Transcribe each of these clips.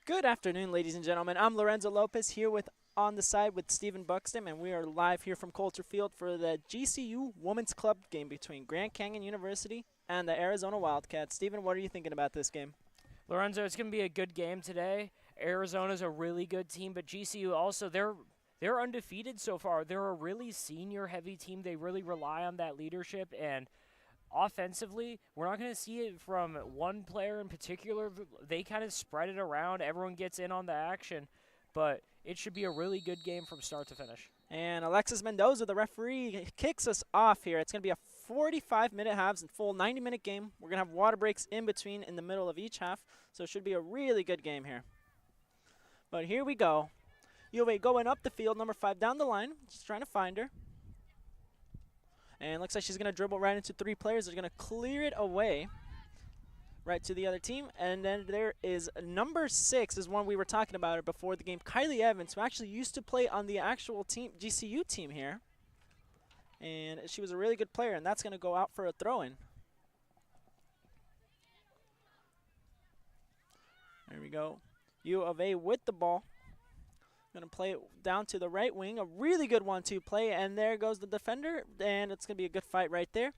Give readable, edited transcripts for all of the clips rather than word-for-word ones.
Good afternoon, ladies and gentlemen. I'm Lorenzo Lopez here with On the Side with Stephen Buxton, and we are live here from Colter Field for the GCU Women's Club game between Grand Canyon University and the Arizona Wildcats. Stephen, what are you thinking about this game? Lorenzo, it's going to be a good game today. Arizona's a really good team, but GCU also, they're undefeated so far. They're a really senior-heavy team. They really rely on that leadership, and offensively, we're not going to see it from one player in particular. They kind of spread it around. Everyone gets in on the action, but it should be a really good game from start to finish. And Alexis Mendoza, the referee, kicks us off here. It's going to be a 45-minute halves and full 90-minute game. We're going to have water breaks in between in the middle of each half, so it should be a really good game here. But here we go. U of A going up the field, number 5 down the line, just trying to find her. And looks like she's going to dribble right into 3 players. They're going to clear it away right to the other team. And then there is number 6 is one we were talking about before the game, Kylie Evans, who actually used to play on the actual team, GCU team here. And she was a really good player, and that's going to go out for a throw-in. There we go. U of A with the ball. Going to play it down to the right wing. A really good 1-2 play, and there goes the defender, and it's going to be a good fight right there.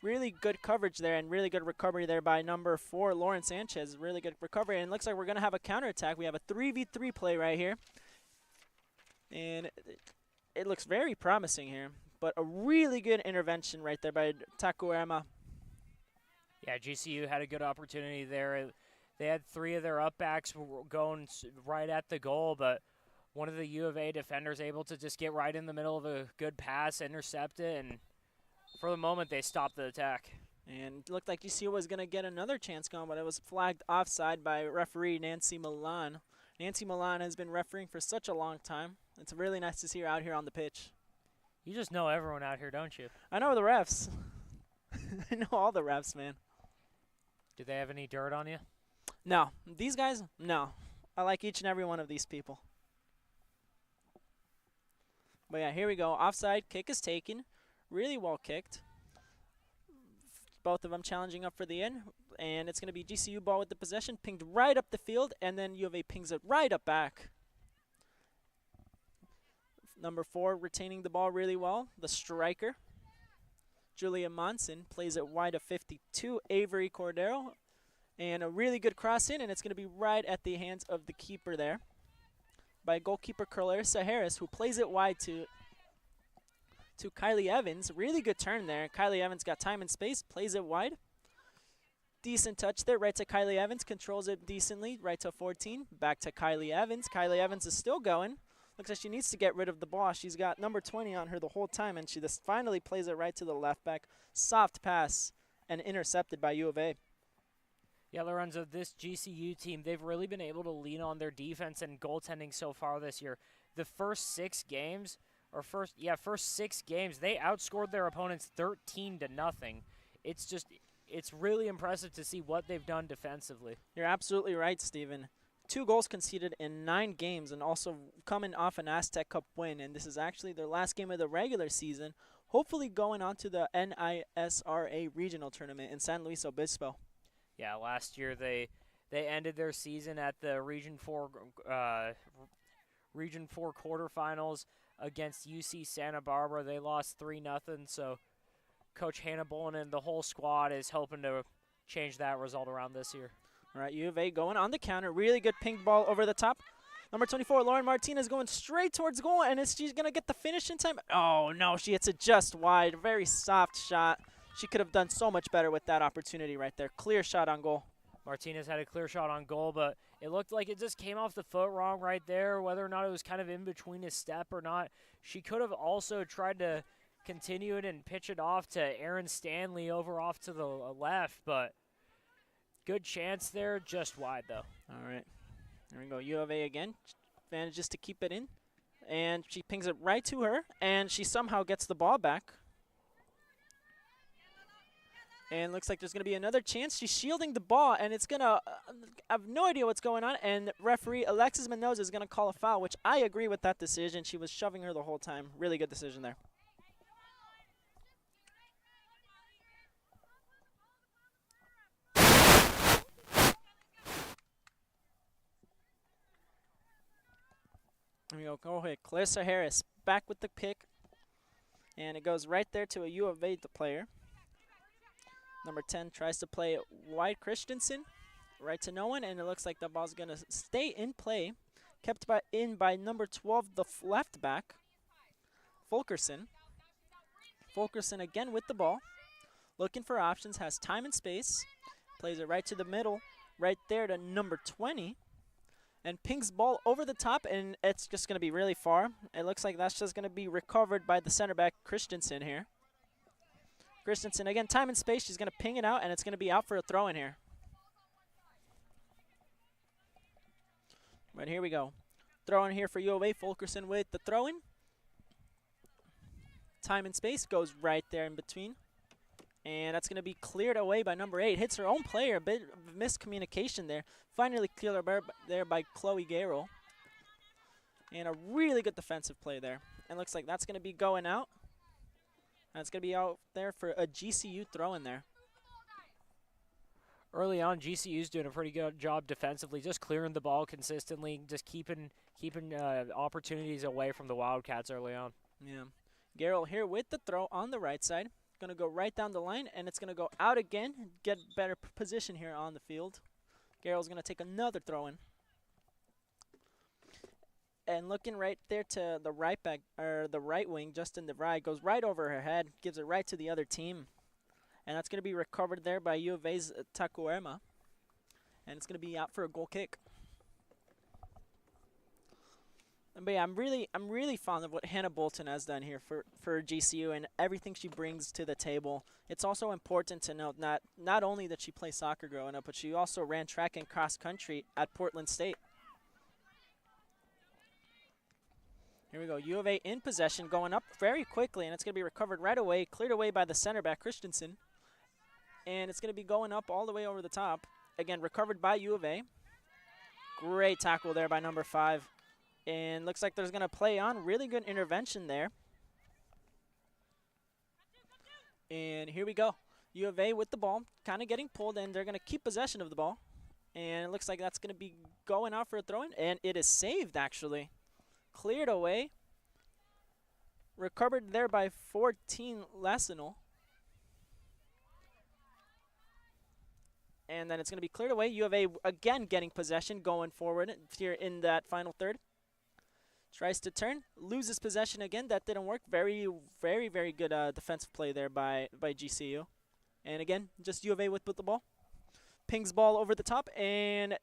Really good coverage there, and really good recovery there by number 4, Lauren Sanchez. Really good recovery, and it looks like we're going to have a counterattack. We have a 3v3 play right here, and it looks very promising here, but a really good intervention right there by Takuema. Yeah, GCU had a good opportunity there. They had 3 of their upbacks going right at the goal, but one of the U of A defenders able to just get right in the middle of a good pass, intercept it, and for the moment they stopped the attack. And it looked like GCU was going to get another chance going, but it was flagged offside by referee Nancy Milan. Nancy Milan has been refereeing for such a long time. It's really nice to see her out here on the pitch. You just know everyone out here, don't you? I know the refs. I know all the refs, man. Do they have any dirt on you? No. These guys, no. I like each and every one of these people. But yeah, here we go. Offside, kick is taken. Really well kicked. Both of them challenging up for the end. And it's going to be GCU ball with the possession. Pinged right up the field, and then U of A pings it right up back. Number 4 retaining the ball really well. The striker, Julia Monson, plays it wide of 52, Avery Cordero. And a really good cross in, and it's going to be right at the hands of the keeper there by goalkeeper Clarissa Harris, who plays it wide to Kylie Evans. Really good turn there. Kylie Evans got time and space, plays it wide. Decent touch there, right to Kylie Evans, controls it decently, right to 14. Back to Kylie Evans. Kylie Evans is still going. Looks like she needs to get rid of the ball. She's got number 20 on her the whole time, and she just finally plays it right to the left back. Soft pass and intercepted by U of A. Yeah, Lorenzo, this GCU team, they've really been able to lean on their defense and goaltending so far this year. The first 6 games, first 6 games, they outscored their opponents 13-0. It's really impressive to see what they've done defensively. You're absolutely right, Stephen. 2 goals conceded in 9 games, and also coming off an Aztec Cup win, and this is actually their last game of the regular season, hopefully going on to the NISRA regional tournament in San Luis Obispo. Yeah, last year they ended their season at the Region 4 quarterfinals against UC Santa Barbara. They lost 3-0, so Coach Hannah Bolin and the whole squad is hoping to change that result around this year. All right, U of A going on the counter. Really good pinged ball over the top. Number 24, Lauren Martinez, going straight towards goal, and she's going to get the finish in time. Oh, no, she hits it just wide. Very soft shot. She could have done so much better with that opportunity right there. Clear shot on goal. Martinez had a clear shot on goal, but it looked like it just came off the foot wrong right there, whether or not it was kind of in between his step or not. She could have also tried to continue it and pitch it off to Aaron Stanley over off to the left, but good chance there, just wide though. All right, there we go. U of A again manages to keep it in, and she pings it right to her, and she somehow gets the ball back. And looks like there's going to be another chance. She's shielding the ball, and it's going to I have no idea what's going on. And referee Alexis Mendoza is going to call a foul, which I agree with that decision. She was shoving her the whole time. Really good decision there. There we go ahead. Clarissa Harris back with the pick. And it goes right there to a U of A player. Number 10 tries to play wide Christensen. Right to no one, and it looks like the ball's going to stay in play. Kept by number 12, the left back, Fulkerson. Fulkerson again with the ball. Looking for options, has time and space. Plays it right to the middle, right there to number 20. And pings ball over the top, and it's just going to be really far. It looks like that's just going to be recovered by the center back, Christensen here. Christensen, again, time and space. She's going to ping it out, and it's going to be out for a throw-in here. But here we go. Throw-in here for U of A. Fulkerson with the throw-in. Time and space goes right there in between. And that's going to be cleared away by number 8. Hits her own player. A bit of miscommunication there. Finally cleared there by Chloe Garrow. And a really good defensive play there. And looks like that's going to be going out. And it's going to be out there for a GCU throw in there. Early on, GCU's doing a pretty good job defensively, just clearing the ball consistently, just keeping opportunities away from the Wildcats early on. Yeah. Garrow here with the throw on the right side. Going to go right down the line, and it's going to go out again. Get better position here on the field. Garrow's going to take another throw in. And looking right there to the right back, or the right wing, Justin DeVry, goes right over her head, gives it right to the other team. And that's going to be recovered there by U of A's Takuema. And it's going to be out for a goal kick. But yeah, I'm really fond of what Hannah Bolton has done here for GCU and everything she brings to the table. It's also important to note not only that she played soccer growing up, but she also ran track and cross country at Portland State. Here we go. U of A in possession, going up very quickly, and it's going to be recovered right away, cleared away by the center back, Christensen. And it's going to be going up all the way over the top. Again, recovered by U of A. Great tackle there by number 5. And looks like there's going to play on. Really good intervention there. And here we go. U of A with the ball, kind of getting pulled, and they're going to keep possession of the ball. And it looks like that's going to be going out for a throw-in, and it is saved, actually. Cleared away. Recovered there by 14, Lasinal. And then it's going to be cleared away. U of A again getting possession, going forward here in that final third. Tries to turn, loses possession again. That didn't work. Very, very, very good defensive play there by GCU. And again, just U of A with the ball. Pings ball over the top, and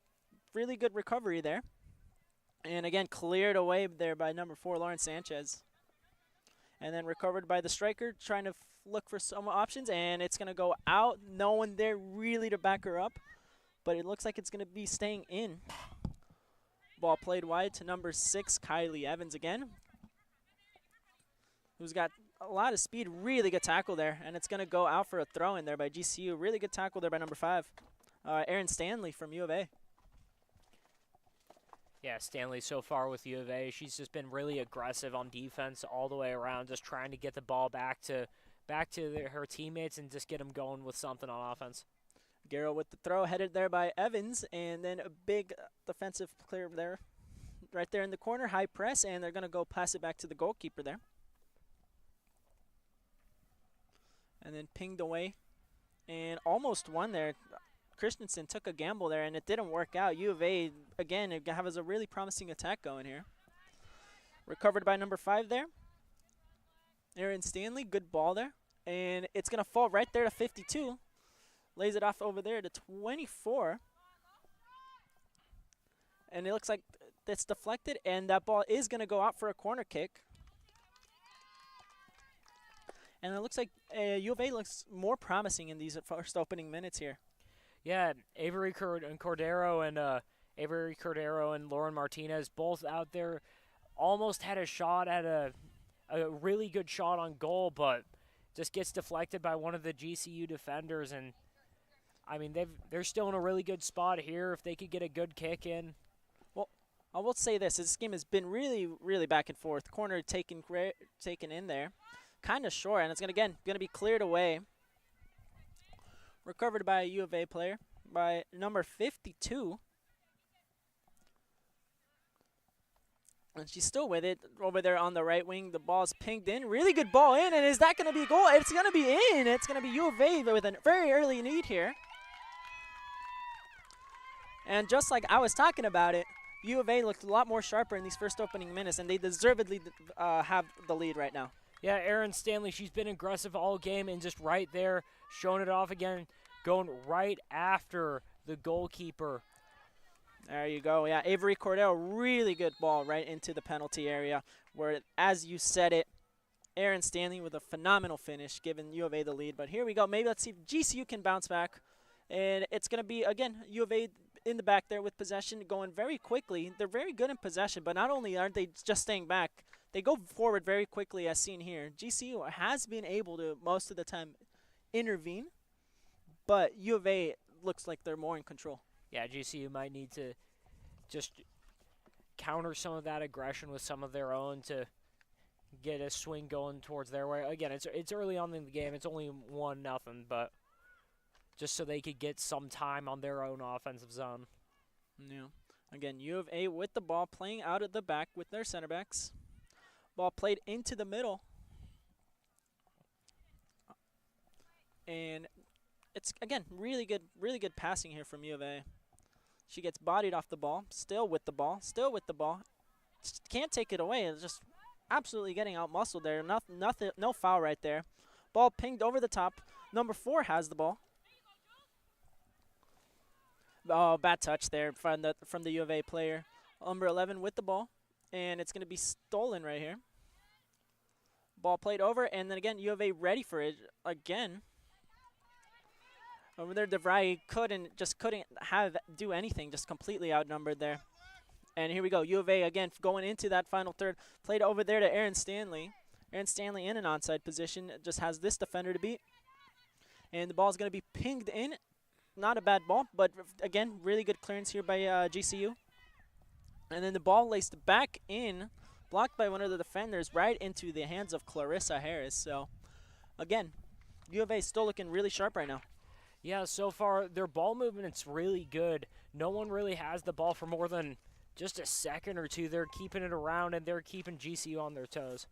really good recovery there. And again, cleared away there by number 4, Lauren Sanchez. And then recovered by the striker, trying to look for some options, and it's going to go out. No one there really to back her up, but it looks like it's going to be staying in. Ball played wide to number 6, Kylie Evans again, who's got a lot of speed. Really good tackle there, and it's going to go out for a throw in there by GCU. Really good tackle there by number 5, Erin Stanley from U of A. Yeah, Stanley so far with U of A, she's just been really aggressive on defense all the way around, just trying to get the ball back to her teammates and just get them going with something on offense. Garrow with the throw, headed there by Evans, and then a big defensive clear there. Right there in the corner, high press, and they're going to go pass it back to the goalkeeper there. And then pinged away, and almost won there. Christensen took a gamble there, and it didn't work out. U of A, again, it has a really promising attack going here. Recovered by number 5 there. Erin Stanley, good ball there. And it's going to fall right there to 52. Lays it off over there to 24. And it looks like it's deflected, and that ball is going to go out for a corner kick. And it looks like U of A looks more promising in these first opening minutes here. Yeah, Avery Cordero and Lauren Martinez both out there almost had a shot at a really good shot on goal, but just gets deflected by one of the GCU defenders. And I mean, they're still in a really good spot here if they could get a good kick in. Well, I will say this game has been really, really back and forth. Corner taken in there, kind of short, and it's going to be cleared away. Recovered by a U of A player by number 52. And she's still with it over there on the right wing. The ball's pinged in. Really good ball in. And is that going to be a goal? It's going to be in. It's going to be U of A with a very early lead here. And just like I was talking about it, U of A looked a lot more sharper in these first opening minutes, and they deservedly have the lead right now. Yeah, Erin Stanley, she's been aggressive all game and just right there, showing it off again, going right after the goalkeeper. There you go. Yeah, Avery Cordell, really good ball right into the penalty area where, as you said it, Erin Stanley with a phenomenal finish, giving U of A the lead. But here we go. Maybe let's see if GCU can bounce back. And it's going to be, again, U of A in the back there with possession going very quickly. They're very good in possession, but not only aren't they just staying back, they go forward very quickly as seen here. GCU has been able to, most of the time, intervene, but U of A looks like they're more in control. Yeah, GCU might need to just counter some of that aggression with some of their own to get a swing going towards their way. Again, it's early on in the game. It's only 1-0, but just so they could get some time on their own offensive zone. Yeah. Again, U of A with the ball, playing out of the back with their center backs. Ball played into the middle. And it's, again, really good passing here from U of A. She gets bodied off the ball, still with the ball. Just can't take it away. It's just absolutely getting out-muscled there. No foul right there. Ball pinged over the top. Number 4 has the ball. Oh, bad touch there from the U of A player. Number 11 with the ball, and it's going to be stolen right here. Ball played over, and then again, U of A ready for it again. Over there, DeVry couldn't do anything, just completely outnumbered there. And here we go, U of A again going into that final third. Played over there to Erin Stanley. Erin Stanley in an onside position, just has this defender to beat. And the ball's going to be pinged in. Not a bad ball, but again, really good clearance here by GCU. And then the ball laced back in, blocked by one of the defenders, right into the hands of Clarissa Harris. So, again, U of A still looking really sharp right now. Yeah, so far their ball movement's really good. No one really has the ball for more than just a second or two. They're keeping it around, and they're keeping GCU on their toes.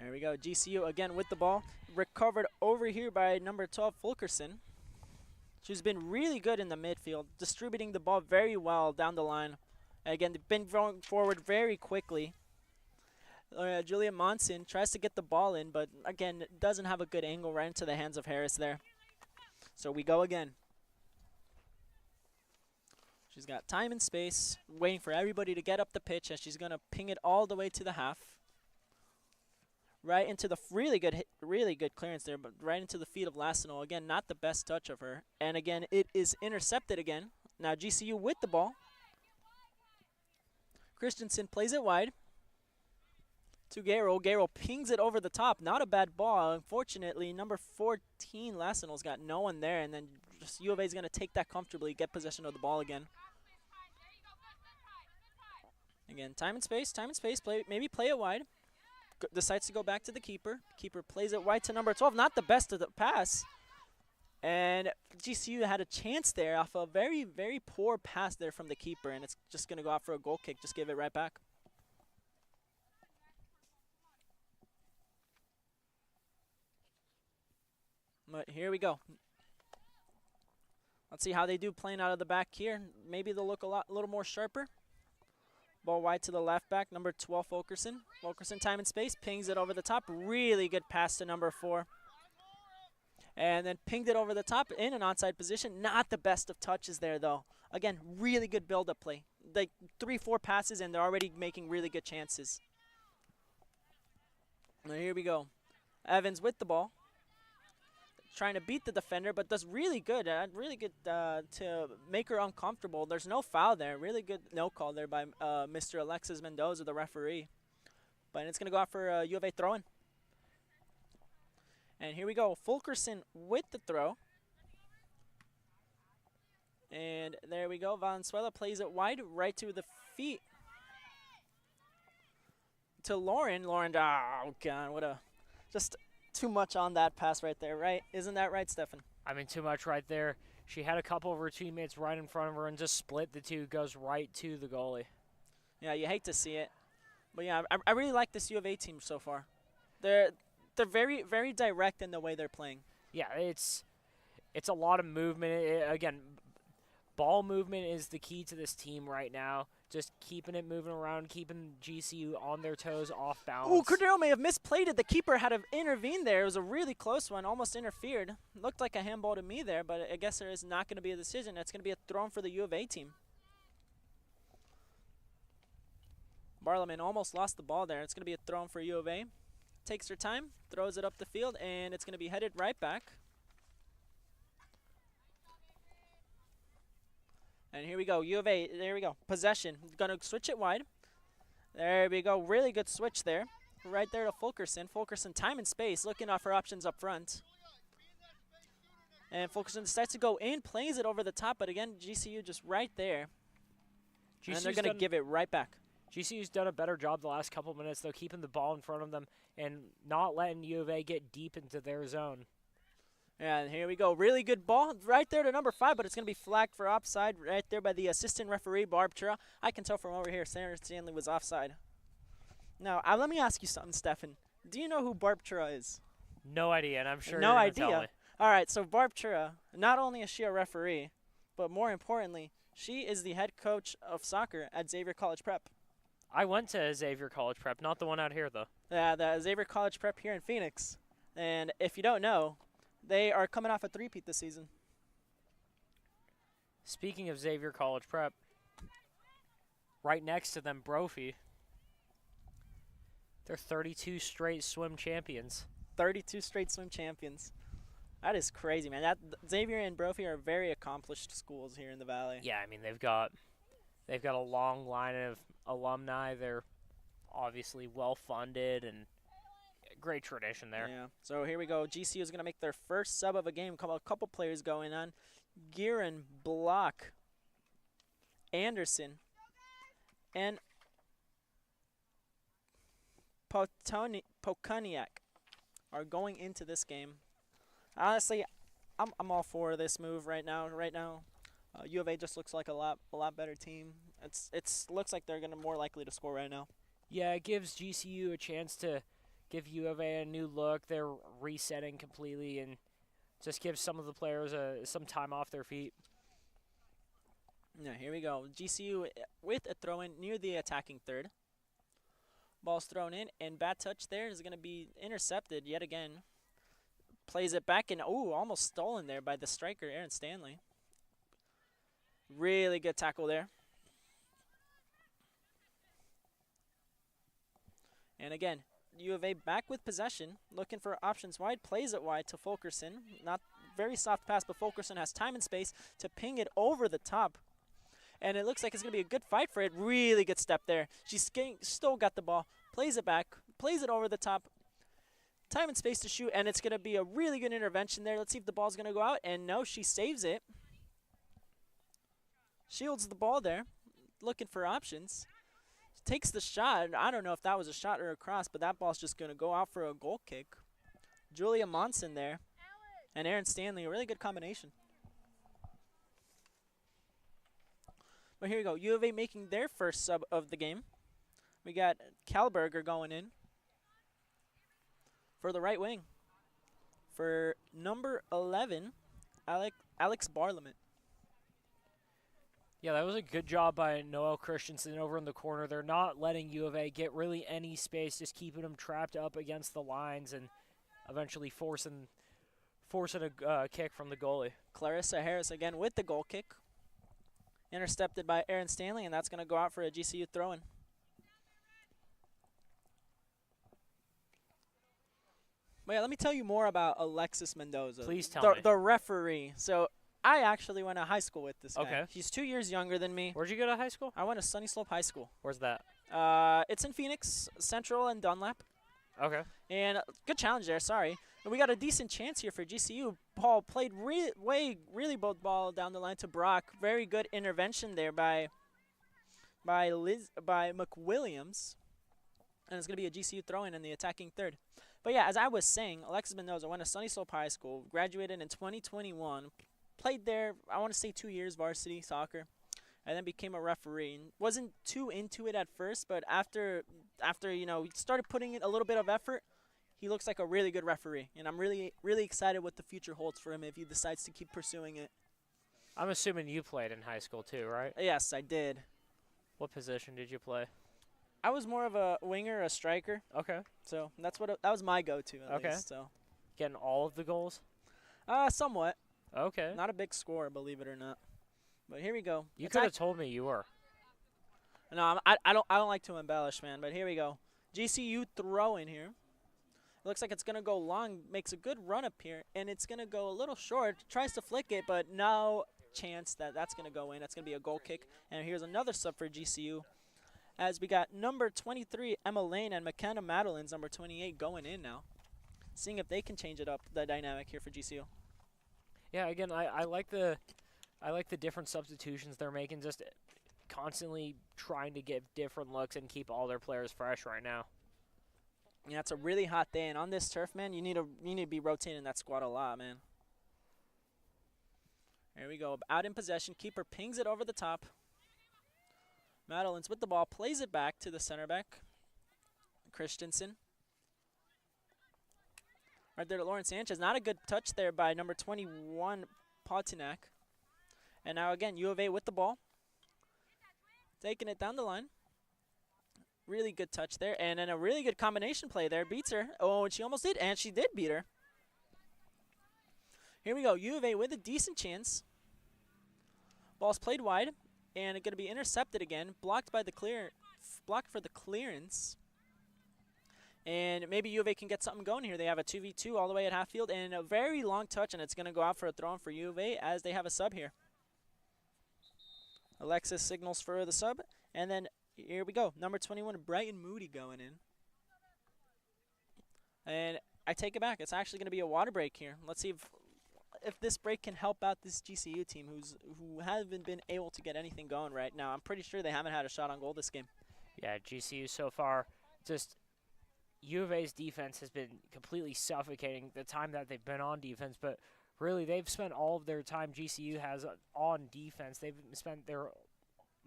There we go. GCU again with the ball. Recovered over here by number 12, Fulkerson. She's been really good in the midfield, distributing the ball very well down the line. Again, they've been going forward very quickly. Julia Monson tries to get the ball in, but again, doesn't have a good angle right into the hands of Harris there. So we go again. She's got time and space, waiting for everybody to get up the pitch, as she's going to ping it all the way to the half. Right into the really good clearance there, but right into the feet of Lassino. Again, not the best touch of her. And again, it is intercepted again. Now GCU with the ball. Christensen plays it wide to Garo. Garo pings it over the top. Not a bad ball. Unfortunately, number 14, Lassino's got no one there, and then just U of A is going to take that comfortably, get possession of the ball again. Again, time and space. Maybe play it wide. Decides to go back to the keeper. Keeper plays it wide to number 12. Not the best of the pass. And GCU had a chance there off a very, very poor pass there from the keeper, and it's just going to go out for a goal kick. Just give it right back. But here we go. Let's see how they do playing out of the back here. Maybe they'll look a little more sharper. Ball wide to the left back, number 12, Fulkerson. Fulkerson, time and space, pings it over the top. Really good pass to number 4. And then pinged it over the top in an onside position. Not the best of touches there, though. Again, really good build-up play. Like 3-4 passes, and they're already making really good chances. Now here we go. Evans with the ball. Trying to beat the defender, but does really good to make her uncomfortable. There's no foul there. Really good no call there by Mr. Alexis Mendoza, the referee. But it's going to go out for a U of A throw-in. And here we go. Fulkerson with the throw. And there we go. Valenzuela plays it wide, right to the feet. To Lauren. Lauren, oh, God, what a just too much on that pass right there, right? Isn't that right, Stefan? I mean, too much right there. She had a couple of her teammates right in front of her and just split the two, goes right to the goalie. Yeah, you hate to see it. But yeah, I really like this U of A team so far. They're very, very direct in the way they're playing. Yeah, it's a lot of movement. Again, ball movement is the key to this team right now. Just keeping it moving around, keeping GCU on their toes, off Ooh, balance. Cordero may have misplayed it. The keeper had to intervene there. It was a really close one, almost interfered. Looked like a handball to me there, but I guess there is not going to be a decision. It's going to be a throw for the U of A team. Barlowman almost lost the ball there. It's going to be a throw for U of A. Takes her time, throws it up the field, and it's going to be headed right back. And here we go, U of A, there we go. Possession, gonna switch it wide. There we go, really good switch there. Right there to Fulkerson. Fulkerson, time and space, looking off her options up front. And Fulkerson decides to go in, plays it over the top, but again, GCU just right there. And they're gonna give it right back. GCU's done a better job the last couple minutes, though, keeping the ball in front of them and not letting U of A get deep into their zone. And here we go. Really good ball right there to number 5, but it's going to be flagged for offside right there by the assistant referee, Barb Chura. I can tell from over here, Sarah Stanley was offside. Now, let me ask you something, Stefan. Do you know who Barb Chura is? No idea, and I'm sure no you're idea. gonna tell me. All right, so Barb Chura, not only is she a referee, but more importantly, she is the head coach of soccer at Xavier College Prep. I went to Xavier College Prep, not the one out here, though. Yeah, the Xavier College Prep here in Phoenix. And if you don't know, they are coming off a three-peat this season. Speaking of Xavier College Prep, right next to them, Brophy. They're 32 straight swim champions. 32 straight swim champions. That is crazy, man. Xavier and Brophy are very accomplished schools here in the Valley. Yeah, I mean, they've got a long line of alumni. They're obviously well-funded and great tradition there. Yeah. So here we go. GCU is going to make their first sub of a game. A couple players going on. Giron, Block, Anderson, and Pokaniak are going into this game. Honestly, I'm all for this move right now. U of A just looks like a lot better team. It's looks like they're gonna more likely to score right now. Yeah, it gives GCU a chance to give U of A a new look. They're resetting completely and just gives some of the players some time off their feet. Yeah, here we go. GCU with a throw-in near the attacking third. Ball's thrown in, and bad touch there is going to be intercepted yet again. Plays it back, and almost stolen there by the striker, Aaron Stanley. Really good tackle there. And again, U of A back with possession, looking for options wide, plays it wide to Fulkerson. Not very soft pass, but Fulkerson has time and space to ping it over the top. And it looks like it's going to be a good fight for it. Really good step there. She's still got the ball, plays it back, plays it over the top. Time and space to shoot, and it's going to be a really good intervention there. Let's see if the ball's going to go out. And no, she saves it. Shields the ball there, looking for options. Takes the shot. I don't know if that was a shot or a cross, but that ball's just going to go out for a goal kick. Julia Monson there and Aaron Stanley, a really good combination. But here we go. U of A making their first sub of the game. We got Kalberger going in for the right wing. For number 11, Alex Barlowman. Yeah, that was a good job by Noel Christensen over in the corner. They're not letting U of A get really any space, just keeping them trapped up against the lines and eventually forcing a kick from the goalie. Clarissa Harris again with the goal kick. Intercepted by Aaron Stanley, and that's going to go out for a GCU throw-in. But yeah, let me tell you more about Alexis Mendoza. Please tell me. The referee. So I actually went to high school with this guy. Okay. He's 2 years younger than me. Where'd you go to high school? I went to Sunny Slope High School. Where's that? It's in Phoenix, Central, and Dunlap. Okay. And good challenge there, sorry. And we got a decent chance here for GCU. Paul played really both ball down the line to Brock. Very good intervention there by McWilliams. And it's going to be a GCU throw-in the attacking third. But yeah, as I was saying, Alexis Mendoza went to Sunny Slope High School, graduated in 2021, played there, I want to say 2 years varsity soccer. and then became a referee. And wasn't too into it at first, but after he started putting in a little bit of effort, he looks like a really good referee. And I'm really excited what the future holds for him if he decides to keep pursuing it. I'm assuming you played in high school too, right? Yes, I did. What position did you play? I was more of a winger, a striker. Okay. So that was my go-to at least. So getting all of the goals? Somewhat. Okay. Not a big scorer, believe it or not. But here we go. You could have told me you were. No, I don't like to embellish, man. But here we go. GCU throw in here. It looks like it's gonna go long. Makes a good run up here, and it's gonna go a little short. Tries to flick it, but no chance that that's going to go in. That's going to be a goal kick. And here's another sub for GCU, as we got number 23, Emma Lane, and McKenna Madeline's number 28 going in now. Seeing if they can change it up, the dynamic here for GCU. Yeah, again, I like the different substitutions they're making, just constantly trying to get different looks and keep all their players fresh right now. Yeah, it's a really hot day, and on this turf, man, you need to be rotating that squad a lot, man. There we go. Out in possession. Keeper pings it over the top. Madeline's with the ball. Plays it back to the center back, Christensen. Right there to Lauren Sanchez. Not a good touch there by number 21, Potinak. And now again, U of A with the ball. Taking it down the line. Really good touch there. And then a really good combination play there. Beats her. Oh, and she almost did. And she did beat her. Here we go. U of A with a decent chance. Ball's played wide, and it's going to be intercepted again. Blocked by the blocked for the clearance. And maybe U of A can get something going here. They have a 2v2 all the way at half field, and a very long touch, and it's going to go out for a throw-in for U of A as they have a sub here. Alexis signals for the sub, and then here we go. Number 21, Brighton Moody going in. And I take it back. It's actually going to be a water break here. Let's see if this break can help out this GCU team who haven't been able to get anything going right now. I'm pretty sure they haven't had a shot on goal this game. Yeah, GCU so far, just U of A's defense has been completely suffocating the time that they've been on defense, but really they've spent all of their time GCU has on defense. They've spent their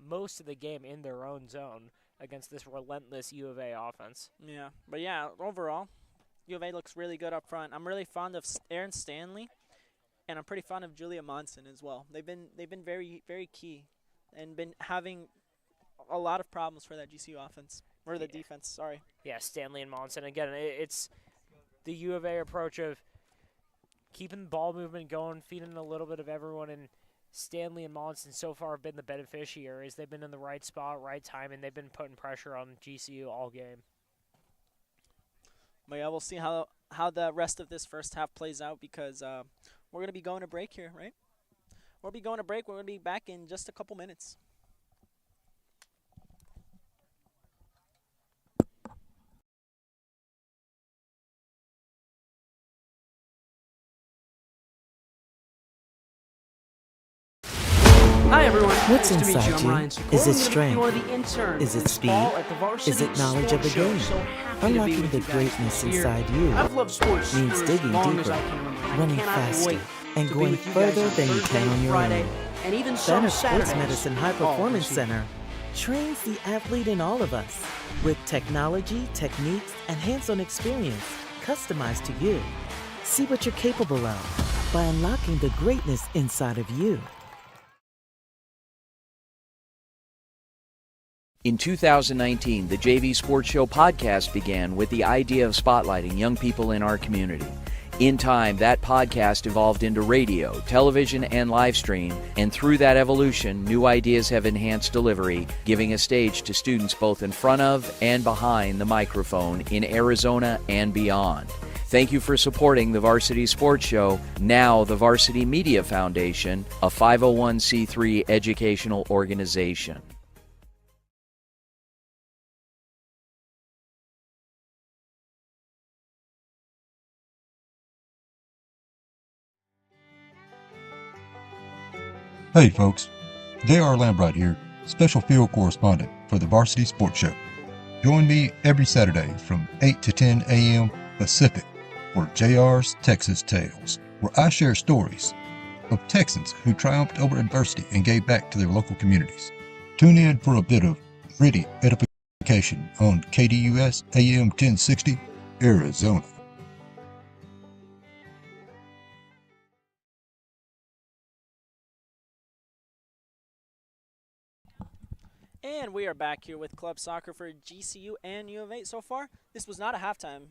most of the game in their own zone against this relentless U of A offense. Yeah, but yeah, overall, U of A looks really good up front. I'm really fond of Erin Stanley. And I'm pretty fond of Julia Monson as well. They've been very, very key and been having a lot of problems for that GCU offense, or the defense, sorry. Yeah, Stanley and Monson. Again, it's the U of A approach of keeping the ball movement going, feeding a little bit of everyone, and Stanley and Monson so far have been the beneficiaries. They've been in the right spot, right time, and they've been putting pressure on GCU all game. But yeah, we'll see how the rest of this first half plays out, because we're going to be going to break here, right? We'll be going to break. We're going to be back in just a couple minutes. Hi everyone. What's nice to meet inside you. I'm you? Ryan Is it Sikora. strength? You are the intern Is it this speed? fall at the Varsity Is it knowledge of the Sports game? Show. So happy to be Unlocking with the you guys greatness this year. inside you I've loved sports means for digging as long deeper, as I can remember. I running cannot faster, wait and to be going with you guys further on than you Thursday, can on your Friday, own. and even Center some Sports Saturdays. Medicine High Oh, Performance shoot. Center trains the athlete in all of us with technology, techniques, and hands-on experience customized to you. See what you're capable of by unlocking the greatness inside of you. In 2019, the JV Sports Show podcast began with the idea of spotlighting young people in our community. In time, that podcast evolved into radio, television, and live stream, and through that evolution, new ideas have enhanced delivery, giving a stage to students both in front of and behind the microphone in Arizona and beyond. Thank you for supporting the Varsity Sports Show, now the Varsity Media Foundation, a 501c3 educational organization. Hey folks, J.R. Lambright here, special field correspondent for the Varsity Sports Show. Join me every Saturday from 8 to 10 a.m. Pacific for JR's Texas Tales, where I share stories of Texans who triumphed over adversity and gave back to their local communities. Tune in for a bit of gritty edification on KDUS AM 1060, Arizona. And we are back here with club soccer for GCU and U of A. So far, this was not a halftime.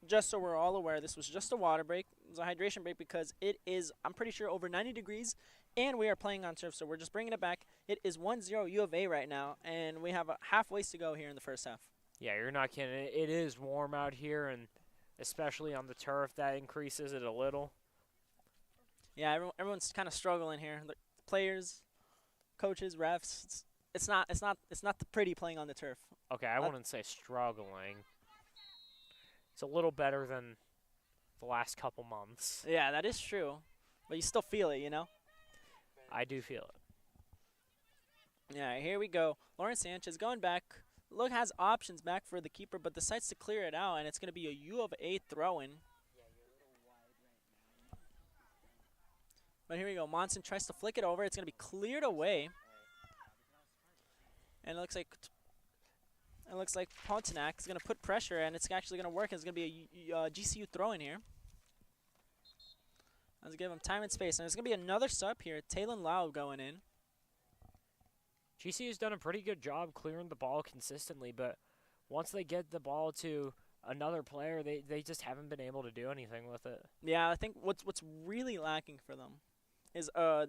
Just so we're all aware, this was just a water break. It was a hydration break because it is, I'm pretty sure, over 90 degrees, and we are playing on turf, so we're just bringing it back. It is 1-0 U of A right now, and we have a half ways to go here in the first half. Yeah, you're not kidding. It is warm out here, and especially on the turf, that increases it a little. Yeah, everyone's kind of struggling here. The players, coaches, refs. It's not the pretty playing on the turf. Okay, I wouldn't say struggling. It's a little better than the last couple months. Yeah, that is true, but you still feel it, you know. I do feel it. Yeah, here we go. Lauren Sanchez going back. Look, has options back for the keeper, but decides to clear it out, and it's going to be a U of A throw-in. But here we go. Monson tries to flick it over. It's going to be cleared away. And it looks like Pontiac is going to put pressure, and it's actually going to work. It's going to be a GCU throw-in here. Let's give him time and space. And there's going to be another sub here. Talon Lau going in. GCU's done a pretty good job clearing the ball consistently, but once they get the ball to another player, they just haven't been able to do anything with it. Yeah, I think what's really lacking for them is a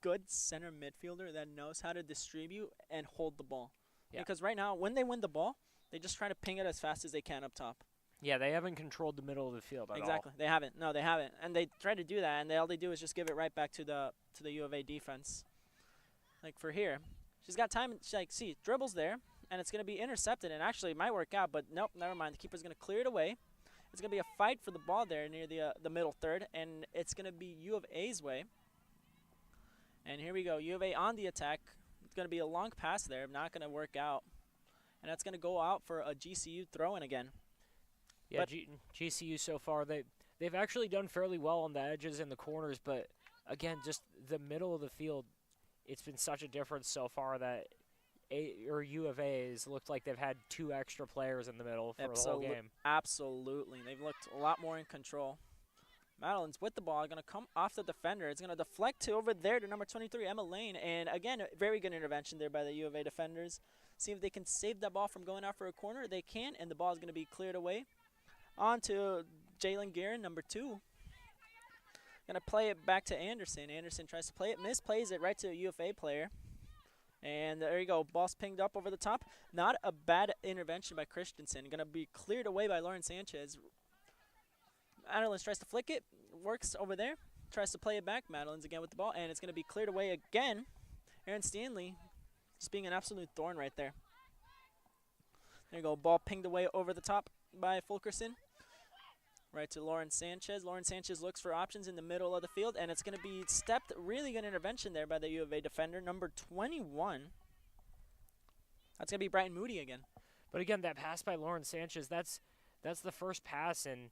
good center midfielder that knows how to distribute and hold the ball. Yeah. Because right now, when they win the ball, they just try to ping it as fast as they can up top. Yeah, they haven't controlled the middle of the field at all. Exactly. They haven't. No, they haven't. And they try to do that, and all they do is just give it right back to the U of A defense. Like for here, she's got time. See, dribbles there, and it's going to be intercepted. And actually, it might work out, but nope, never mind. The keeper's going to clear it away. It's going to be a fight for the ball there near the middle third, and it's going to be U of A's way. And here we go, U of A on the attack. It's going to be a long pass there, not going to work out. And that's going to go out for a GCU throw-in again. Yeah, GCU so far, they've actually done fairly well on the edges and the corners, but again, just the middle of the field, it's been such a difference so far that U of A's looked like they've had 2 extra players in the middle for the whole game. Absolutely. They've looked a lot more in control. Madeline's with the ball, going to come off the defender. It's going to deflect to over there to number 23, Emma Lane. And again, very good intervention there by the U of A defenders. See if they can save that ball from going out for a corner. They can, and the ball is going to be cleared away. On to Jalen Guerin, number 2. Going to play it back to Anderson. Anderson tries to play it, misplays it right to a U of A player. And there you go, ball's pinged up over the top. Not a bad intervention by Christensen. Going to be cleared away by Lauren Sanchez. Madeline tries to flick it, works over there, tries to play it back. Madeline's again with the ball, and it's going to be cleared away again. Aaron Stanley just being an absolute thorn right there. There you go, ball pinged away over the top by Fulkerson. Right to Lauren Sanchez. Lauren Sanchez looks for options in the middle of the field, and it's going to be stepped. Really good intervention there by the U of A defender, number 21. That's going to be Brighton Moody again. But again, that pass by Lauren Sanchez, that's the first pass in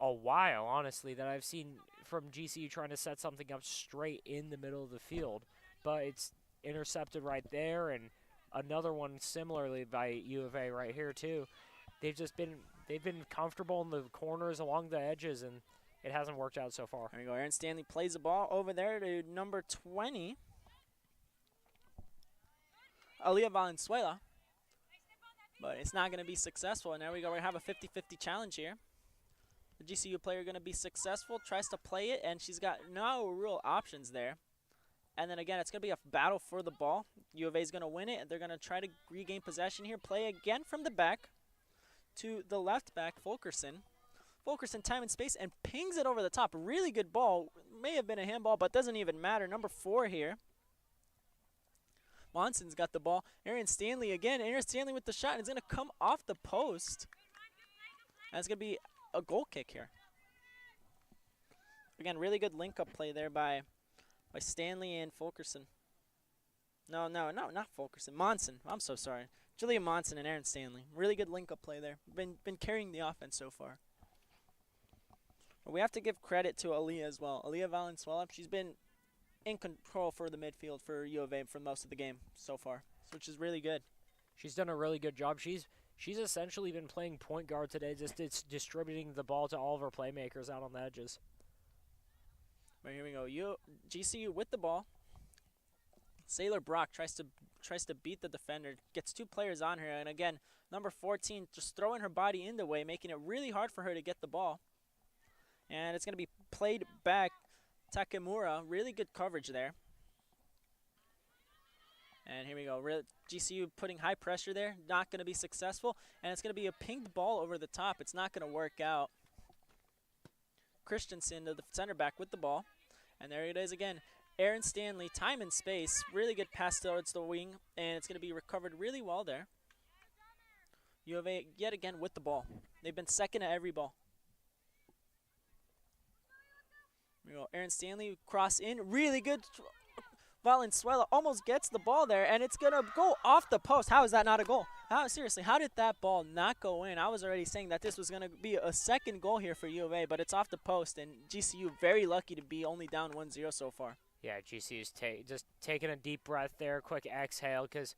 a while, honestly, that I've seen from GCU trying to set something up straight in the middle of the field. But it's intercepted right there, and another one similarly by U of A right here too. They've been comfortable in the corners along the edges, and it hasn't worked out so far. There you go. Aaron Stanley plays the ball over there to number 20, Aaliyah Valenzuela. But it's not going to be successful. And there we go. We have a 50-50 challenge here. The GCU player going to be successful, tries to play it, and she's got no real options there. And then again, it's going to be a battle for the ball. U of A is going to win it, and they're going to try to regain possession here. Play again from the back to the left back, Fulkerson. Fulkerson, time and space, and pings it over the top. Really good ball. May have been a handball, but doesn't even matter. Number 4 here. Monson's got the ball. Aaron Stanley again. Aaron Stanley with the shot, and it's going to come off the post. And it's going to be a goal kick here. Again, really good link-up play there by Stanley and Fulkerson. No, not Fulkerson. Monson. I'm so sorry. Julia Monson and Aaron Stanley. Really good link-up play there. Been carrying the offense so far. We have to give credit to Aaliyah as well. Aaliyah Valenzuela, she's been in control for the midfield for U of A for most of the game so far, which is really good. She's done a really good job. She's essentially been playing point guard today, just distributing the ball to all of her playmakers out on the edges. Right, here we go. GCU with the ball. Sailor Brock tries to beat the defender, gets 2 players on her, and again, number 14 just throwing her body in the way, making it really hard for her to get the ball. And it's going to be played back. Takemura, really good coverage there. And here we go. GCU putting high pressure there, not going to be successful, and it's going to be a pinged ball over the top. It's not going to work out. Christensen, the center back, with the ball. And there it is again. Aaron Stanley, time and space, really good pass towards the wing, and it's going to be recovered really well there. U of A yet again with the ball. They've been second at every ball. Here we go. Aaron Stanley, cross in, really good. Valenzuela almost gets the ball there, and it's going to go off the post. How is that not a goal? Seriously, how did that ball not go in? I was already saying that this was going to be a second goal here for U of A, but it's off the post, and GCU very lucky to be only down 1-0 so far. Yeah, GCU's just taking a deep breath there, quick exhale, because,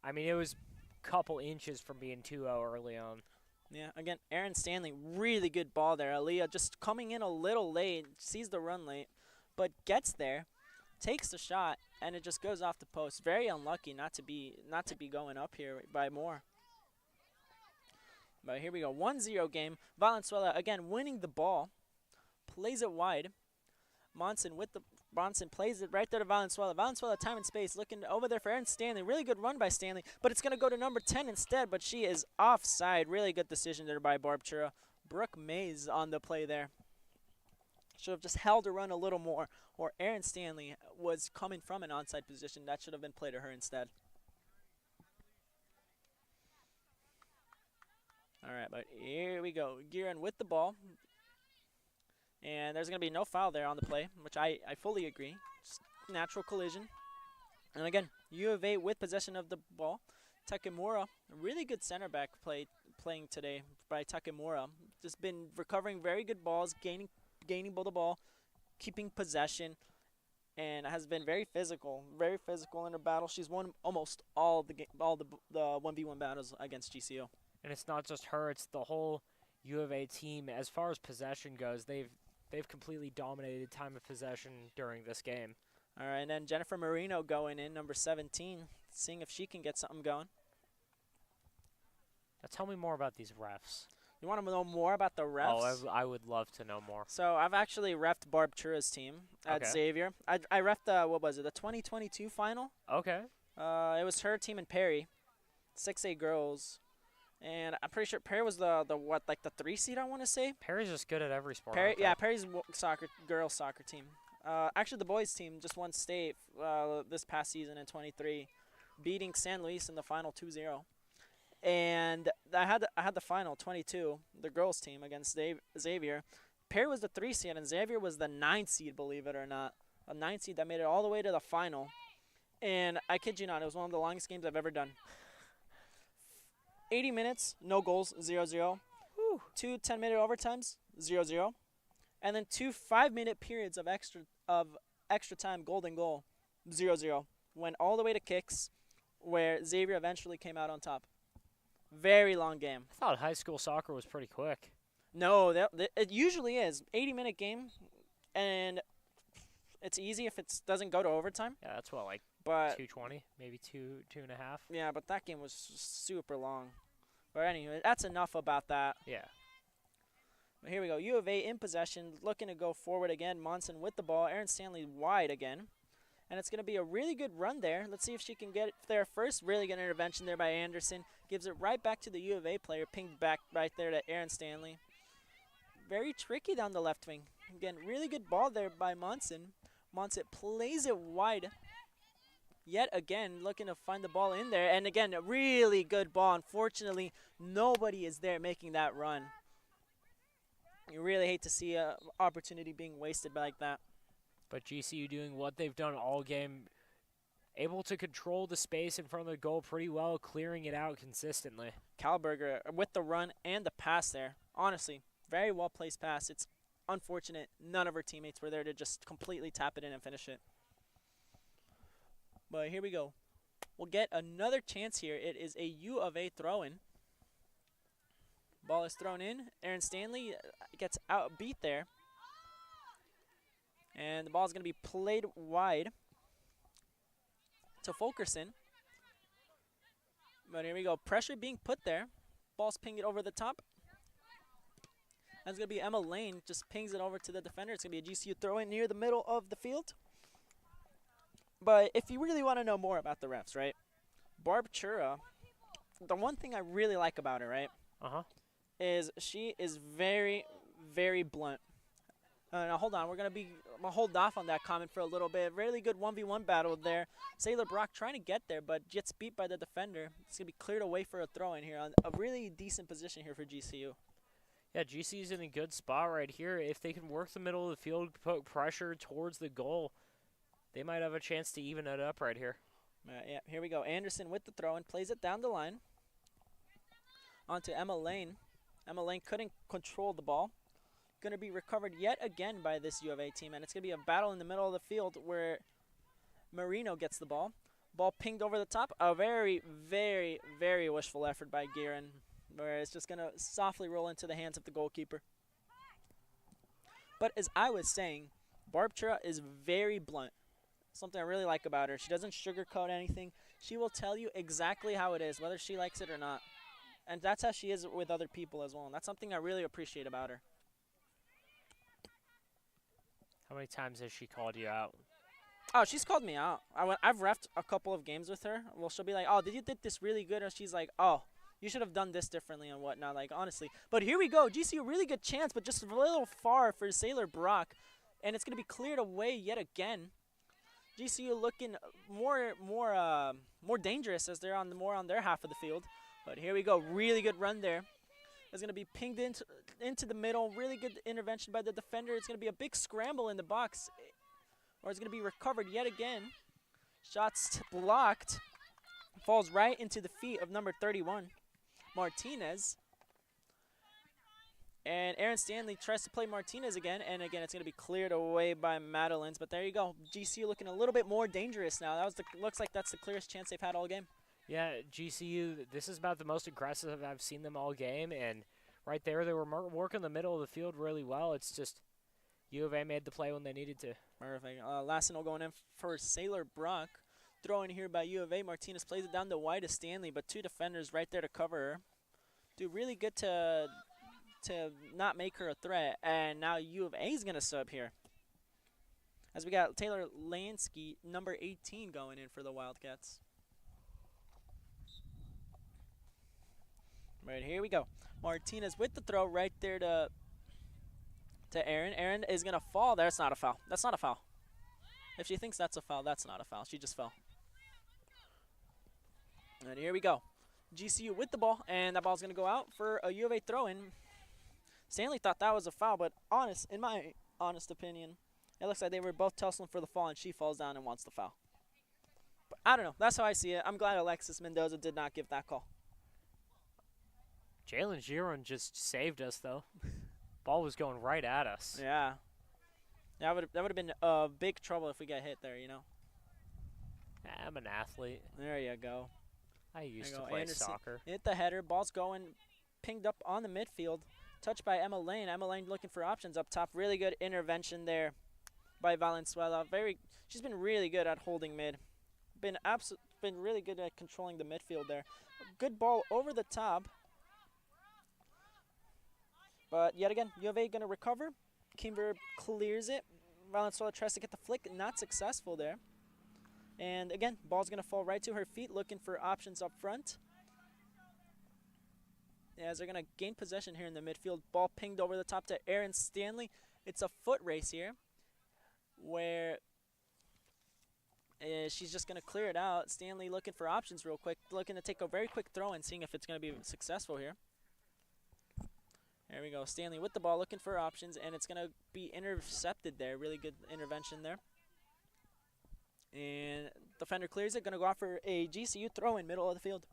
I mean, it was a couple inches from being 2-0 early on. Yeah, again, Aaron Stanley, really good ball there. Aaliyah just coming in a little late, sees the run late, but gets there, takes the shot, and it just goes off the post. Very unlucky not to be going up here by more. But here we go, 1-0 game. Valenzuela again winning the ball, plays it wide. Monson plays it right there to Valenzuela. Valenzuela, time and space, looking over there for Aaron Stanley. Really good run by Stanley, but it's going to go to number 10 instead, but she is offside. Really good decision there by Barb Chura. Brooke Mays on the play there. Should have just held her run a little more, or Aaron Stanley was coming from an onside position. That should have been played to her instead. All right, but here we go. Gearin with the ball. And there's going to be no foul there on the play, which I fully agree. Just natural collision. And again, U of A with possession of the ball. Takemura, a really good center back playing today by Takemura. Just been recovering very good balls, gaining the ball, keeping possession, and has been very physical in her battle. She's won almost all the 1v1 battles against GCU. And it's not just her; it's the whole U of A team. As far as possession goes, they've completely dominated time of possession during this game. All right, and then Jennifer Marino going in, number 17, seeing if she can get something going. Now tell me more about these refs. You want to know more about the refs? Oh, I would love to know more. So I've actually refed Barb Chura's team at Xavier. I refed the 2022 final. Okay. It was her team and Perry, 6A girls. And I'm pretty sure Perry was the 3 seed, I want to say. Perry's just good at every sport. Perry's girls soccer team. Actually, the boys team just won state this past season in 23, beating San Luis in the final 2-0. And I had the final 22, the girls team against Xavier. Perry was the 3 seed, and Xavier was the 9 seed, believe it or not. A 9 seed that made it all the way to the final. And I kid you not, it was one of the longest games I've ever done. 80 minutes, no goals, 0-0. 2 10-minute overtimes, 0-0. And then 2 5-minute periods of extra time, golden goal, 0-0. Went all the way to kicks, where Xavier eventually came out on top. Very long game. I thought high school soccer was pretty quick. No, it usually is. 80-minute game, and it's easy if it doesn't go to overtime. Yeah, that's what, like 2:20, maybe 2.5. Yeah, but that game was super long. But anyway, that's enough about that. Yeah. But here we go. U of A in possession, looking to go forward again. Monson with the ball. Aaron Stanley wide again. And it's going to be a really good run there. Let's see if she can get it there first. Really good intervention there by Anderson. Gives it right back to the U of A player. Pinged back right there to Aaron Stanley. Very tricky down the left wing. Again, really good ball there by Monson. Monson plays it wide. Yet again, looking to find the ball in there. And again, a really good ball. Unfortunately, nobody is there making that run. You really hate to see an opportunity being wasted like that. But GCU doing what they've done all game, able to control the space in front of the goal pretty well, clearing it out consistently. Kalberger with the run and the pass there. Honestly, very well placed pass. It's unfortunate none of her teammates were there to just completely tap it in and finish it. But here we go. We'll get another chance here. It is a U of A throw-in. Ball is thrown in. Aaron Stanley gets beat there. And the ball is going to be played wide to Fulkerson. But here we go. Pressure being put there. Ball's pinged over the top. That's going to be Emma Lane. Just pings it over to the defender. It's going to be a GCU throw-in near the middle of the field. But if you really want to know more about the refs, right? Barb Chura, the one thing I really like about her, right? Is she is very, very blunt. Now hold on, I'm gonna hold off on that comment for a little bit. Really good 1v1 battle there. Sailor Brock trying to get there, but gets beat by the defender. It's gonna be cleared away for a throw-in here on a really decent position here for GCU. Yeah, GCU's in a good spot right here. If they can work the middle of the field, put pressure towards the goal, they might have a chance to even it up right here. Yeah, here we go. Anderson with the throw-in, plays it down the line. Onto Emma Lane. Emma Lane couldn't control the ball. Going to be recovered yet again by this U of A team, and it's going to be a battle in the middle of the field where Marino gets the ball. Ball pinged over the top. A very, very, very wishful effort by Guerin, where it's just going to softly roll into the hands of the goalkeeper. But as I was saying, Barb Chura is very blunt. Something I really like about her. She doesn't sugarcoat anything. She will tell you exactly how it is, whether she likes it or not. And that's how she is with other people as well, and that's something I really appreciate about her. How many times has she called you out? Oh, she's called me out. I've reffed a couple of games with her. Well, she'll be like, oh, did this really good? And she's like, oh, you should have done this differently and whatnot, like, honestly. But here we go. GCU, really good chance, but just a little far for Sailor Brock. And it's going to be cleared away yet again. GCU looking more dangerous as they're more on their half of the field. But here we go. Really good run there. It's going to be pinged into the middle. Really good intervention by the defender. It's going to be a big scramble in the box. Or it's going to be recovered yet again. Shots blocked. Falls right into the feet of number 31, Martinez. And Aaron Stanley tries to play Martinez again. And again, it's going to be cleared away by Madeline's. But there you go. GCU looking a little bit more dangerous now. Looks like that's the clearest chance they've had all game. Yeah, GCU, this is about the most aggressive I've seen them all game, and right there they were working the middle of the field really well. It's just U of A made the play when they needed to. Perfect. Lassino going in for Sailor Brock. Throw in here by U of A. Martinez plays it down the wide to Stanley, but two defenders right there to cover her. Do really good to not make her a threat, and now U of A is going to sub here. As we got Taylor Lansky, number 18, going in for the Wildcats. Right, here we go. Martinez with the throw right there to Aaron. Aaron is going to fall. That's not a foul. That's not a foul. If she thinks that's a foul, that's not a foul. She just fell. And here we go. GCU with the ball, and that ball's going to go out for a U of A throw-in. Stanley thought that was a foul, but in my honest opinion, it looks like they were both tussling for the fall, and she falls down and wants the foul. But I don't know. That's how I see it. I'm glad Alexis Mendoza did not give that call. Jalen Giron just saved us, though. Ball was going right at us. Yeah. That would have been big trouble if we got hit there, you know. I'm an athlete. There you go. I used to play soccer. Hit the header. Ball's going pinged up on the midfield. Touched by Emma Lane. Emma Lane looking for options up top. Really good intervention there by Valenzuela. She's been really good at holding mid. Been really good at controlling the midfield there. Good ball over the top. But yet again, U of A going to recover. Kimber clears it. Valenzuela tries to get the flick. Not successful there. And again, ball's going to fall right to her feet, looking for options up front. As they're going to gain possession here in the midfield. Ball pinged over the top to Aaron Stanley. It's a foot race here where she's just going to clear it out. Stanley looking for options real quick. Looking to take a very quick throw and seeing if it's going to be successful here. There we go. Stanley with the ball looking for options, and it's going to be intercepted there. Really good intervention there. And defender clears it. Going to go out for a GCU throw in middle of the field.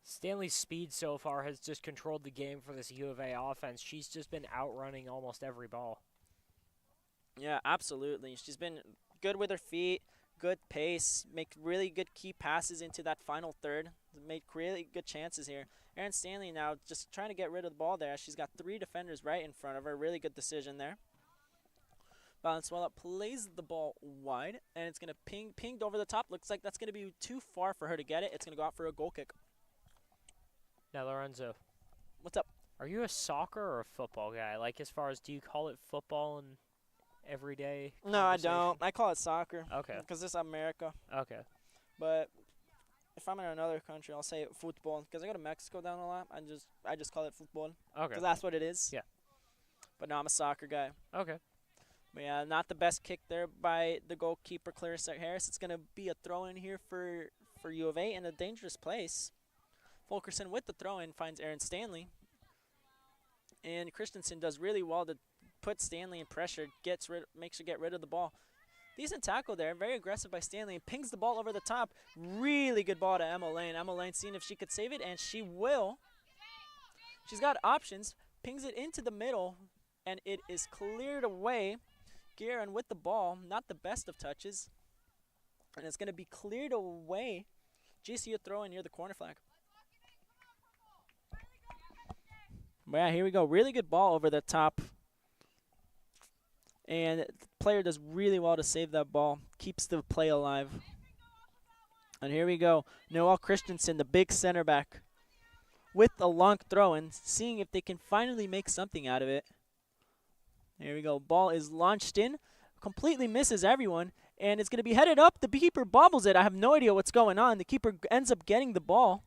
Stanley's speed so far has just controlled the game for this U of A offense. She's just been outrunning almost every ball. Yeah, absolutely. She's been good with her feet, good pace, make really good key passes into that final third, made really good chances here. Erin Stanley now just trying to get rid of the ball there. She's got 3 defenders right in front of her. Really good decision there. Valenzuela plays the ball wide, and it's going to pinged over the top. Looks like that's going to be too far for her to get it. It's going to go out for a goal kick. Now, Lorenzo, What's up? are you a soccer or a football guy? Like, as far as, do you call it football in everyday No, I conversation? don't. I call it soccer Okay. because this is America. Okay. But if I'm in another country, I'll say football because I go to Mexico down a lot. I just call it football Okay. because that's what it is. Yeah. But no, I'm a soccer guy. Okay. But yeah, not the best kick there by the goalkeeper, Clarissa Harris. It's going to be a throw-in here for U of A in a dangerous place. Fulkerson with the throw-in finds Erin Stanley. And Christensen does really well to put Stanley in pressure, makes her get rid of the ball. Decent tackle there, very aggressive by Stanley, and pings the ball over the top. Really good ball to Emma Lane. Emma Lane seeing if she could save it, and she will. She's got options, pings it into the middle, and it is cleared away. Guerin with the ball, not the best of touches. And it's going to be cleared away. GCU throw in near the corner flag. But yeah, here we go. Really good ball over the top. And the player does really well to save that ball. Keeps the play alive. And here we go. Noelle Christensen, the big center back, with a long throw and seeing if they can finally make something out of it. There we go. Ball is launched in. Completely misses everyone. And it's going to be headed up. The keeper bobbles it. I have no idea what's going on. The keeper ends up getting the ball.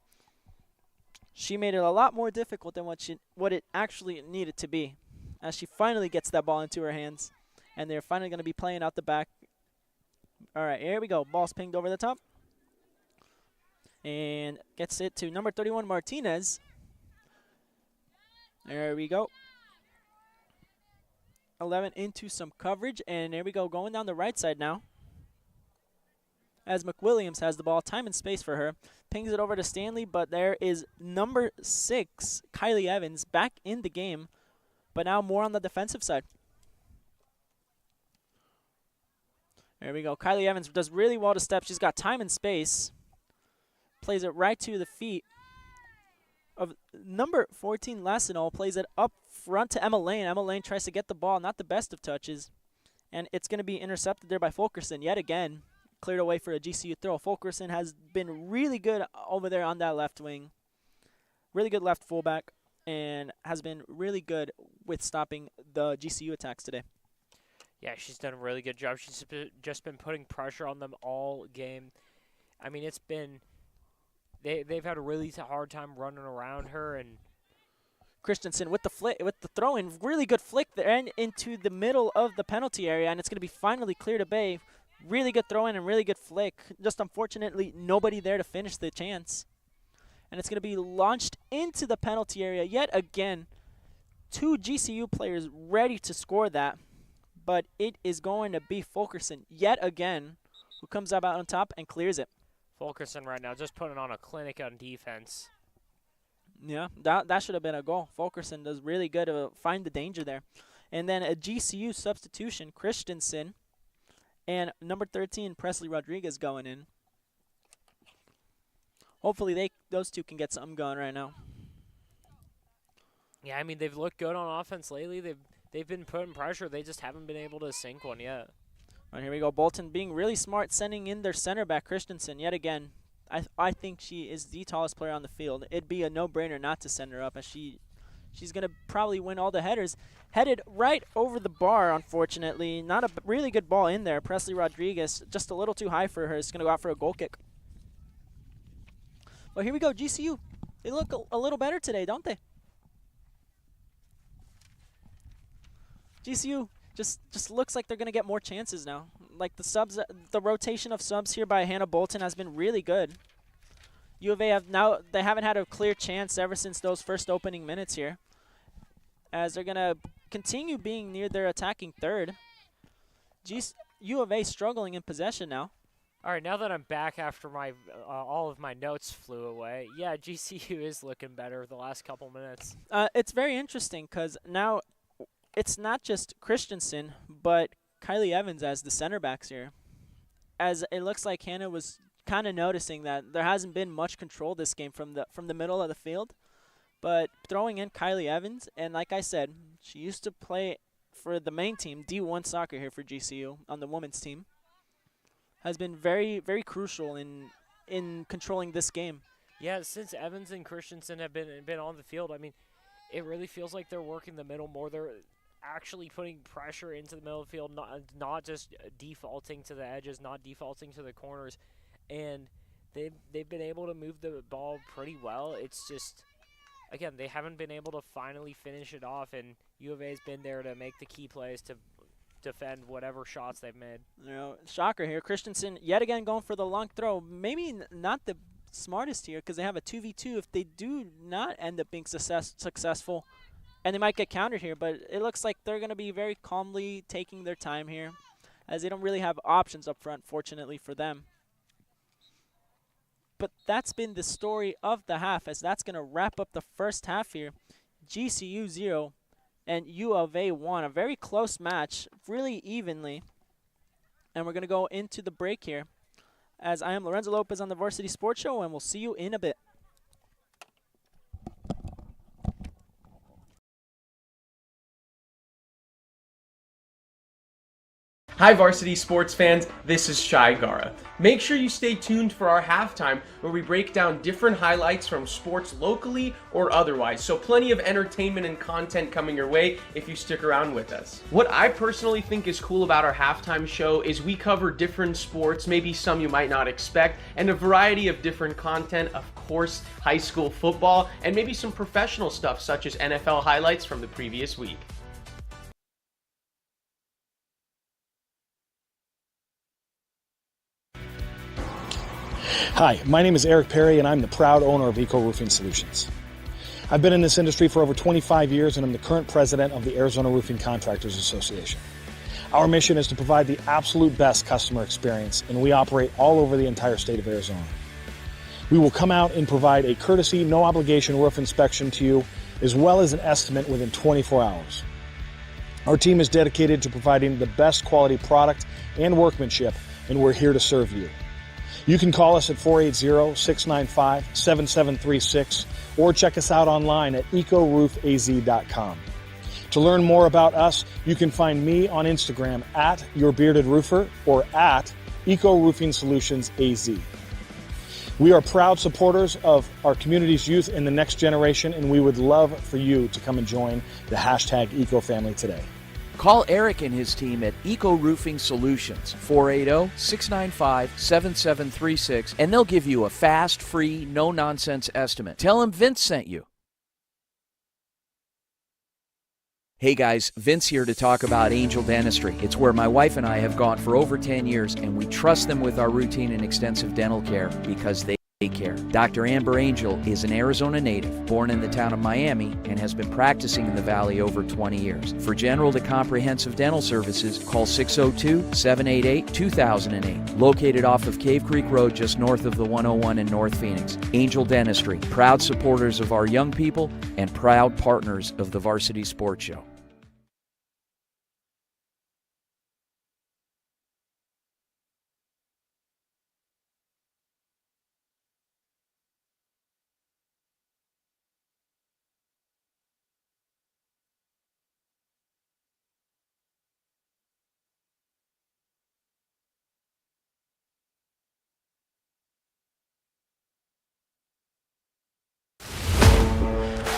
She made it a lot more difficult than what it actually needed to be, as she finally gets that ball into her hands. And they're finally going to be playing out the back. All right, here we go. Ball's pinged over the top. And gets it to number 31, Martinez. There we go. 11 into some coverage, and there we go, going down the right side now. As McWilliams has the ball, time and space for her. Pings it over to Stanley, but there is number 6, Kylie Evans, back in the game, but now more on the defensive side. There we go. Kylie Evans does really well to step. She's got time and space. Plays it right to the feet of number 14, Lassinol. Plays it up front to Emma Lane. Emma Lane tries to get the ball, not the best of touches. And it's going to be intercepted there by Fulkerson yet again. Cleared away for a GCU throw. Fulkerson has been really good over there on that left wing. Really good left fullback. And has been really good with stopping the GCU attacks today. Yeah, she's done a really good job. She's just been putting pressure on them all game. I mean, it's been they've had a really hard time running around her. And Christensen with the throw-in, really good flick there and into the middle of the penalty area, and it's going to be finally cleared away. Really good throw-in and really good flick. Just unfortunately, nobody there to finish the chance. And it's going to be launched into the penalty area yet again. 2 GCU players ready to score that. But it is going to be Fulkerson yet again, who comes up out on top and clears it. Fulkerson right now just putting on a clinic on defense. Yeah, that should have been a goal. Fulkerson does really good to find the danger there. And then a GCU substitution, Christensen, and number 13, Presley Rodriguez going in. Hopefully those two can get something going right now. Yeah, I mean, they've looked good on offense lately. They've been putting pressure. They just haven't been able to sink one yet. All right, here we go. Bolton being really smart, sending in their center back, Christensen, yet again. I think she is the tallest player on the field. It'd be a no-brainer not to send her up, as she's going to probably win all the headers. Headed right over the bar, unfortunately. Not a really good ball in there. Presley Rodriguez, just a little too high for her. It's going to go out for a goal kick. Well, here we go, GCU. They look a little better today, don't they? GCU just looks like they're going to get more chances now. Like the rotation of subs here by Hannah Bolton has been really good. U of A they haven't had a clear chance ever since those first opening minutes here, as they're going to continue being near their attacking third. U of A struggling in possession now. All right, now that I'm back after my all of my notes flew away, yeah, GCU is looking better the last couple minutes. It's very interesting because now it's not just Christensen, but Kylie Evans as the center backs here, as it looks like Hannah was kind of noticing that there hasn't been much control this game from the middle of the field. But throwing in Kylie Evans, and like I said, she used to play for the main team, D1 soccer here for GCU on the women's team, has been very, very crucial in controlling this game. Yeah, since Evans and Christensen have been on the field, I mean, it really feels like they're working the middle more. They're actually putting pressure into the middle of the field, not just defaulting to the edges, not defaulting to the corners. And they've been able to move the ball pretty well. It's just, again, they haven't been able to finally finish it off, and U of A's been there to make the key plays to defend whatever shots they've made. You know, shocker here. Christensen yet again going for the long throw. Maybe not the smartest here because they have a 2v2 if they do not end up being successful, and they might get countered here, but it looks like they're going to be very calmly taking their time here as they don't really have options up front, fortunately for them. But that's been the story of the half, as that's going to wrap up the first half here. GCU 0 and U of A 1, a very close match, really evenly. And we're going to go into the break here, as I am Lorenzo Lopez on the Varsity Sports Show, and we'll see you in a bit. Hi Varsity Sports fans, this is Shai Gara. Make sure you stay tuned for our halftime where we break down different highlights from sports locally or otherwise, so plenty of entertainment and content coming your way if you stick around with us. What I personally think is cool about our halftime show is we cover different sports, maybe some you might not expect, and a variety of different content, of course, high school football, and maybe some professional stuff such as NFL highlights from the previous week. Hi, my name is Eric Perry and I'm the proud owner of Eco Roofing Solutions. I've been in this industry for over 25 years and I'm the current president of the Arizona Roofing Contractors Association. Our mission is to provide the absolute best customer experience, and we operate all over the entire state of Arizona. We will come out and provide a courtesy, no obligation roof inspection to you, as well as an estimate within 24 hours. Our team is dedicated to providing the best quality product and workmanship, and we're here to serve you. You can call us at 480-695-7736 or check us out online at ecoroofaz.com. To learn more about us, you can find me on Instagram at YourBeardedRoofer or at Eco Roofing Solutions AZ. We are proud supporters of our community's youth and the next generation, and we would love for you to come and join the hashtag Eco Family today. Call Eric and his team at Eco Roofing Solutions, 480-695-7736, and they'll give you a fast, free, no-nonsense estimate. Tell them Vince sent you. Hey guys, Vince here to talk about Angel Dentistry. It's where my wife and I have gone for over 10 years, and we trust them with our routine and extensive dental care because they care. Dr. Amber Angel is an Arizona native, born in the town of Miami, and has been practicing in the Valley over 20 years. For general to comprehensive dental services, call 602-788-2008. Located off of Cave Creek Road, just north of the 101 in North Phoenix. Angel Dentistry, proud supporters of our young people and proud partners of the Varsity Sports Show.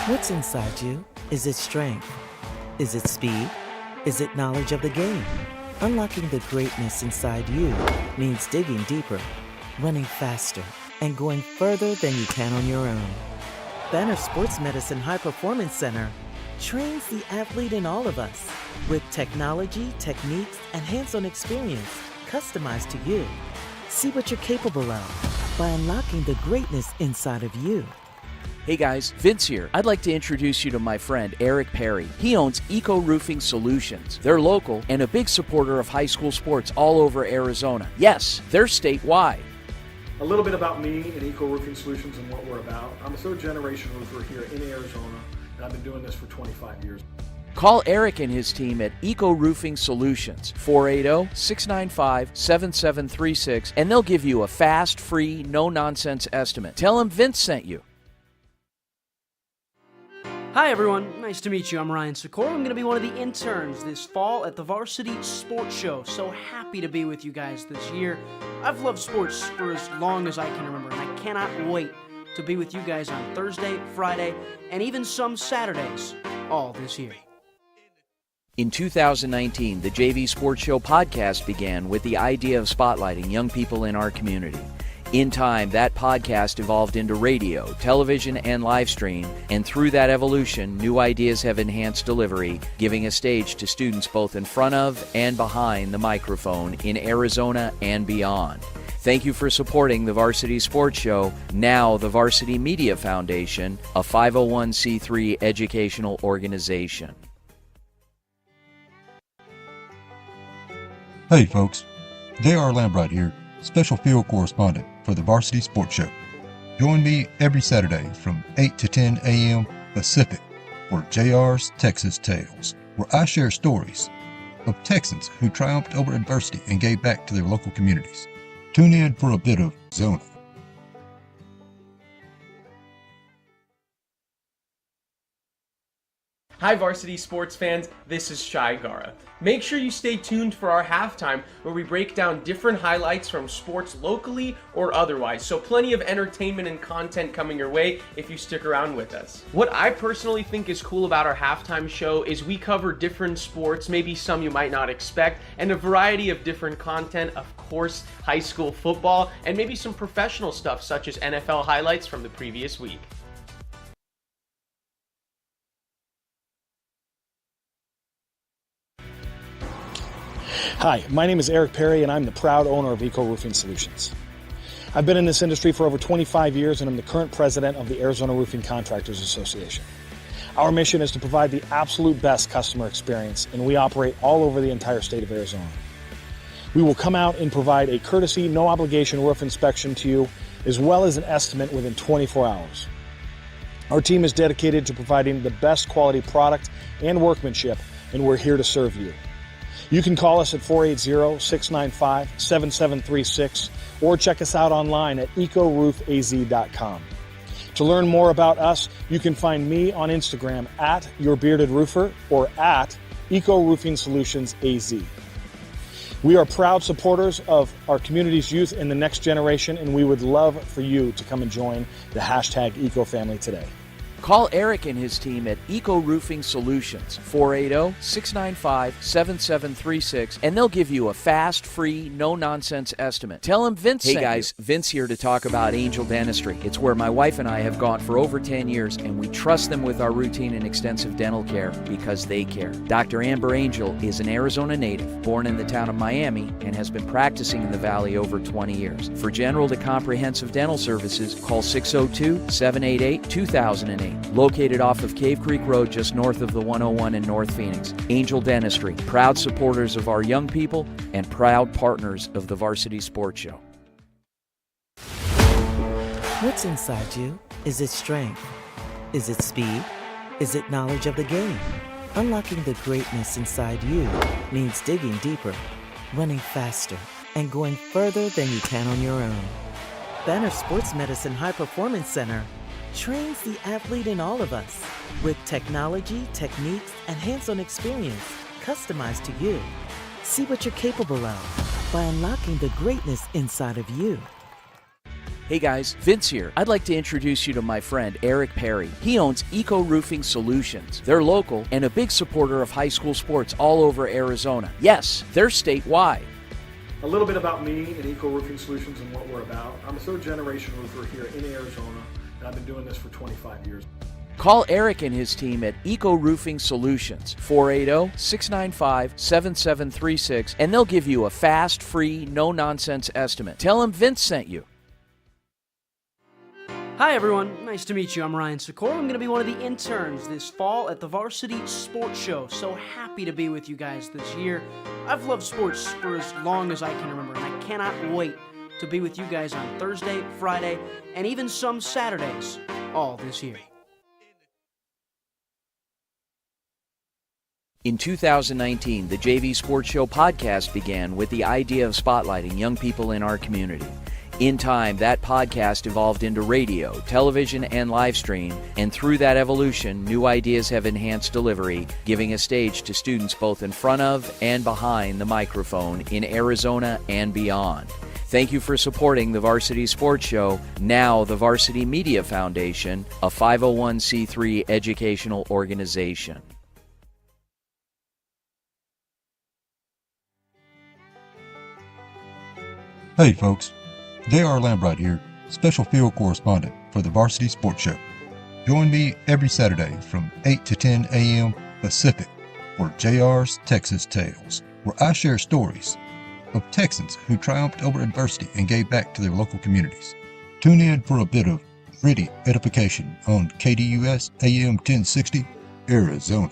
What's inside you? Is it strength? Is it speed? Is it knowledge of the game? Unlocking the greatness inside you means digging deeper, running faster, and going further than you can on your own. Banner Sports Medicine High Performance Center trains the athlete in all of us with technology, techniques, and hands-on experience customized to you. See what you're capable of by unlocking the greatness inside of you. Hey guys, Vince here. I'd like to introduce you to my friend Eric Perry. He owns Eco Roofing Solutions. They're local and a big supporter of high school sports all over Arizona. Yes, they're statewide. A little bit about me and Eco Roofing Solutions and what we're about. I'm a third generation roofer here in Arizona, and I've been doing this for 25 years. Call Eric and his team at Eco Roofing Solutions, 480-695-7736, and they'll give you a fast, free, no-nonsense estimate. Tell them Vince sent you. Hi everyone, nice to meet you. I'm Ryan Sikora. I'm going to be one of the interns this fall at the Varsity Sports Show. So happy to be with you guys this year. I've loved sports for as long as I can remember, and I cannot wait to be with you guys on Thursday, Friday, and even some Saturdays all this year. In 2019, the JV Sports Show podcast began with the idea of spotlighting young people in our community. In time, that podcast evolved into radio, television, and live stream, and through that evolution, new ideas have enhanced delivery, giving a stage to students both in front of and behind the microphone in Arizona and beyond. Thank you for supporting the Varsity Sports Show, now the Varsity Media Foundation, a 501c3 educational organization. Hey folks, J.R. Lambright here, special field correspondent for the Varsity Sports Show. Join me every Saturday from 8 to 10 a.m. Pacific for JR's Texas Tales, where I share stories of Texans who triumphed over adversity and gave back to their local communities. Tune in for a bit of Zona. Hi Varsity sports fans, this is Shai Gara. Make sure you stay tuned for our halftime where we break down different highlights from sports locally or otherwise, so plenty of entertainment and content coming your way if you stick around with us. What I personally think is cool about our halftime show is we cover different sports, maybe some you might not expect, and a variety of different content, of course, high school football, and maybe some professional stuff such as NFL highlights from the previous week. Hi, my name is Eric Perry, and I'm the proud owner of Eco Roofing Solutions. I've been in this industry for over 25 years, and I'm the current president of the Arizona Roofing Contractors Association. Our mission is to provide the absolute best customer experience, and we operate all over the entire state of Arizona. We will come out and provide a courtesy, no-obligation roof inspection to you, as well as an estimate within 24 hours. Our team is dedicated to providing the best quality product and workmanship, and we're here to serve you. You can call us at 480-695-7736 or check us out online at ecoroofaz.com. To learn more about us, you can find me on Instagram at YourBeardedRoofer or at Eco Roofing Solutions AZ. We are proud supporters of our community's youth and the next generation, and we would love for you to come and join the hashtag Eco Family today. Call Eric and his team at Eco Roofing Solutions, 480-695-7736, and they'll give you a fast, free, no-nonsense estimate. Tell them Vince sent you. Hey guys, Vince here to talk about Angel Dentistry. It's where my wife and I have gone for over 10 years, and we trust them with our routine and extensive dental care because they care. Dr. Amber Angel is an Arizona native, born in the town of Miami, and has been practicing in the Valley over 20 years. For general to comprehensive dental services, call 602-788-2008. Located off of Cave Creek Road just north of the 101 in North Phoenix. Angel Dentistry, proud supporters of our young people and proud partners of the Varsity Sports Show. What's inside you? Is it strength? Is it speed? Is it knowledge of the game? Unlocking the greatness inside you means digging deeper, running faster, and going further than you can on your own. Banner Sports Medicine High Performance Center trains the athlete in all of us with technology, techniques, and hands-on experience customized to you. See what you're capable of by unlocking the greatness inside of you. Hey guys, Vince here. I'd like to introduce you to my friend Eric Perry. He owns Eco Roofing Solutions. They're local and a big supporter of high school sports all over Arizona. Yes, they're statewide. A little bit about me and Eco Roofing Solutions and what we're about. I'm a third-generation roofer here in Arizona, and I've been doing this for 25 years. Call Eric and his team at Eco Roofing Solutions, 480-695-7736, and they'll give you a fast, free, no-nonsense estimate. Tell them Vince sent you. Hi everyone, nice to meet you. I'm Ryan Sikora. I'm going to be one of the interns this fall at the Varsity Sports Show. So happy to be with you guys this year. I've loved sports for as long as I can remember, and I cannot wait to be with you guys on Thursday, Friday, and even some Saturdays all this year. In 2019, the JV Sports Show podcast began with the idea of spotlighting young people in our community. In time, that podcast evolved into radio, television, and live stream, and through that evolution, new ideas have enhanced delivery, giving a stage to students both in front of and behind the microphone in Arizona and beyond. Thank you for supporting the Varsity Sports Show, now the Varsity Media Foundation, a 501c3 educational organization. Hey folks, J.R. Lambright here, special field correspondent for the Varsity Sports Show. Join me every Saturday from 8 to 10 a.m. Pacific for JR's Texas Tales, where I share stories of Texans who triumphed over adversity and gave back to their local communities. Tune in for a bit of gritty edification on KDUS AM 1060, Arizona.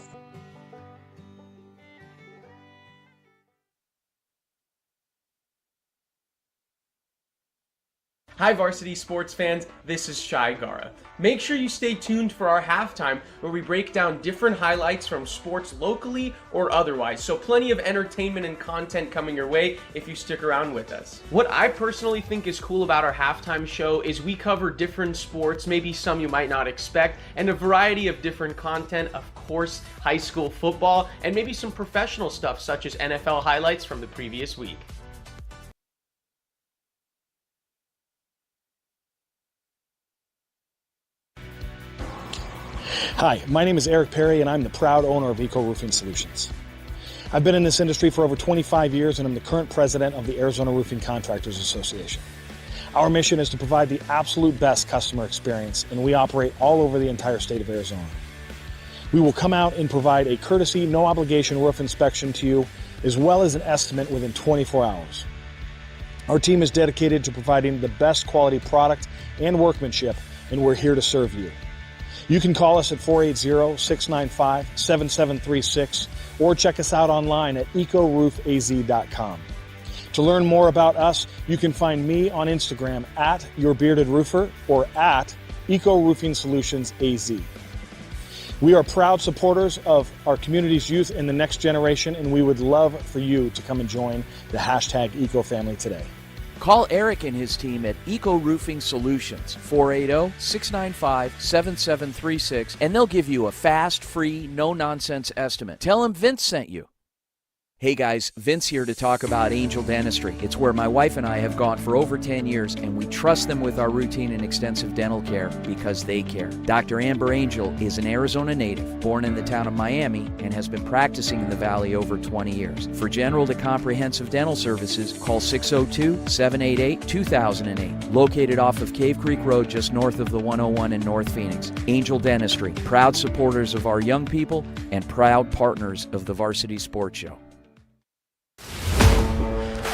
Hi Varsity Sports fans, this is Shai Gara. Make sure you stay tuned for our halftime where we break down different highlights from sports locally or otherwise, so plenty of entertainment and content coming your way if you stick around with us. What I personally think is cool about our halftime show is we cover different sports, maybe some you might not expect, and a variety of different content, of course, high school football, and maybe some professional stuff such as NFL highlights from the previous week. Hi, my name is Eric Perry, and I'm the proud owner of Eco Roofing Solutions. I've been in this industry for over 25 years, and I'm the current president of the Arizona Roofing Contractors Association. Our mission is to provide the absolute best customer experience, and we operate all over the entire state of Arizona. We will come out and provide a courtesy, no-obligation roof inspection to you, as well as an estimate within 24 hours. Our team is dedicated to providing the best quality product and workmanship, and we're here to serve you. You can call us at 480-695-7736 or check us out online at ecoroofaz.com. To learn more about us, you can find me on Instagram at YourBeardedRoofer or at Eco Roofing Solutions AZ. We are proud supporters of our community's youth and the next generation, and we would love for you to come and join the hashtag Eco Family today. Call Eric and his team at Eco Roofing Solutions, 480-695-7736, and they'll give you a fast, free, no-nonsense estimate. Tell them Vince sent you. Hey guys, Vince here to talk about Angel Dentistry. It's where my wife and I have gone for over 10 years, and we trust them with our routine and extensive dental care because they care. Dr. Amber Angel is an Arizona native, born in the town of Miami, and has been practicing in the Valley over 20 years. For general to comprehensive dental services, call 602-788-2008. Located off of Cave Creek Road just north of the 101 in North Phoenix. Angel Dentistry, proud supporters of our young people and proud partners of the Varsity Sports Show.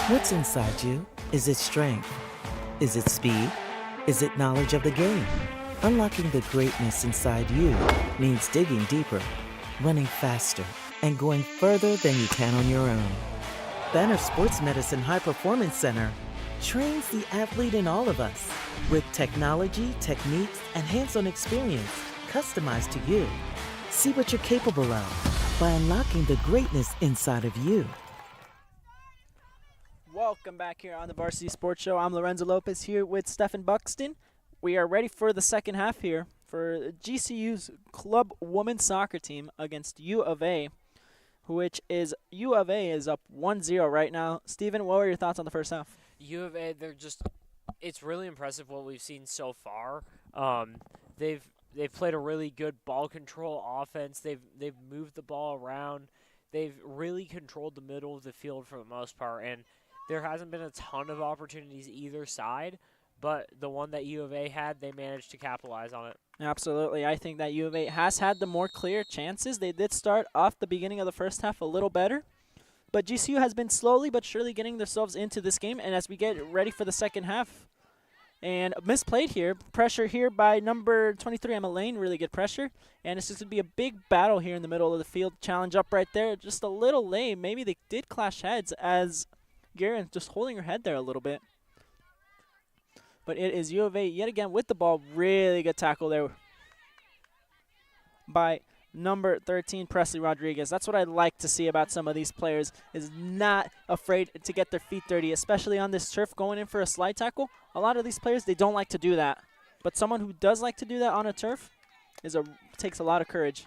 What's inside you? Is it strength? Is it speed? Is it knowledge of the game? Unlocking the greatness inside you means digging deeper, running faster, and going further than you can on your own. Banner Sports Medicine High Performance Center trains the athlete in all of us with technology, techniques, and hands-on experience customized to you. See what you're capable of by unlocking the greatness inside of you. Welcome back here on the Varsity Sports Show. I'm Lorenzo Lopez here with Stephen Buxton. We are ready for the second half here for GCU's club women's soccer team against U of A, which is U of A is up 1-0 right now. Stephen, what were your thoughts on the first half? U of A, it's really impressive what we've seen so far. They've played a really good ball control offense. They've moved the ball around. They've really controlled the middle of the field for the most part, and there hasn't been a ton of opportunities either side, but the one that U of A had, they managed to capitalize on it. Absolutely. I think that U of A has had the more clear chances. They did start off the beginning of the first half a little better, but GCU has been slowly but surely getting themselves into this game, and as we get ready for the second half, and misplayed here, pressure here by number 23, Emma Lane, really good pressure, and it's just going to be a big battle here in the middle of the field. Challenge up right there, just a little late. Maybe they did clash heads as Guerin just holding her head there a little bit. But it is U of A yet again with the ball. Really good tackle there by number 13, Presley Rodriguez. That's what I like to see about some of these players, is not afraid to get their feet dirty, especially on this turf going in for a slide tackle. A lot of these players, they don't like to do that. But someone who does like to do that on a turf takes a lot of courage.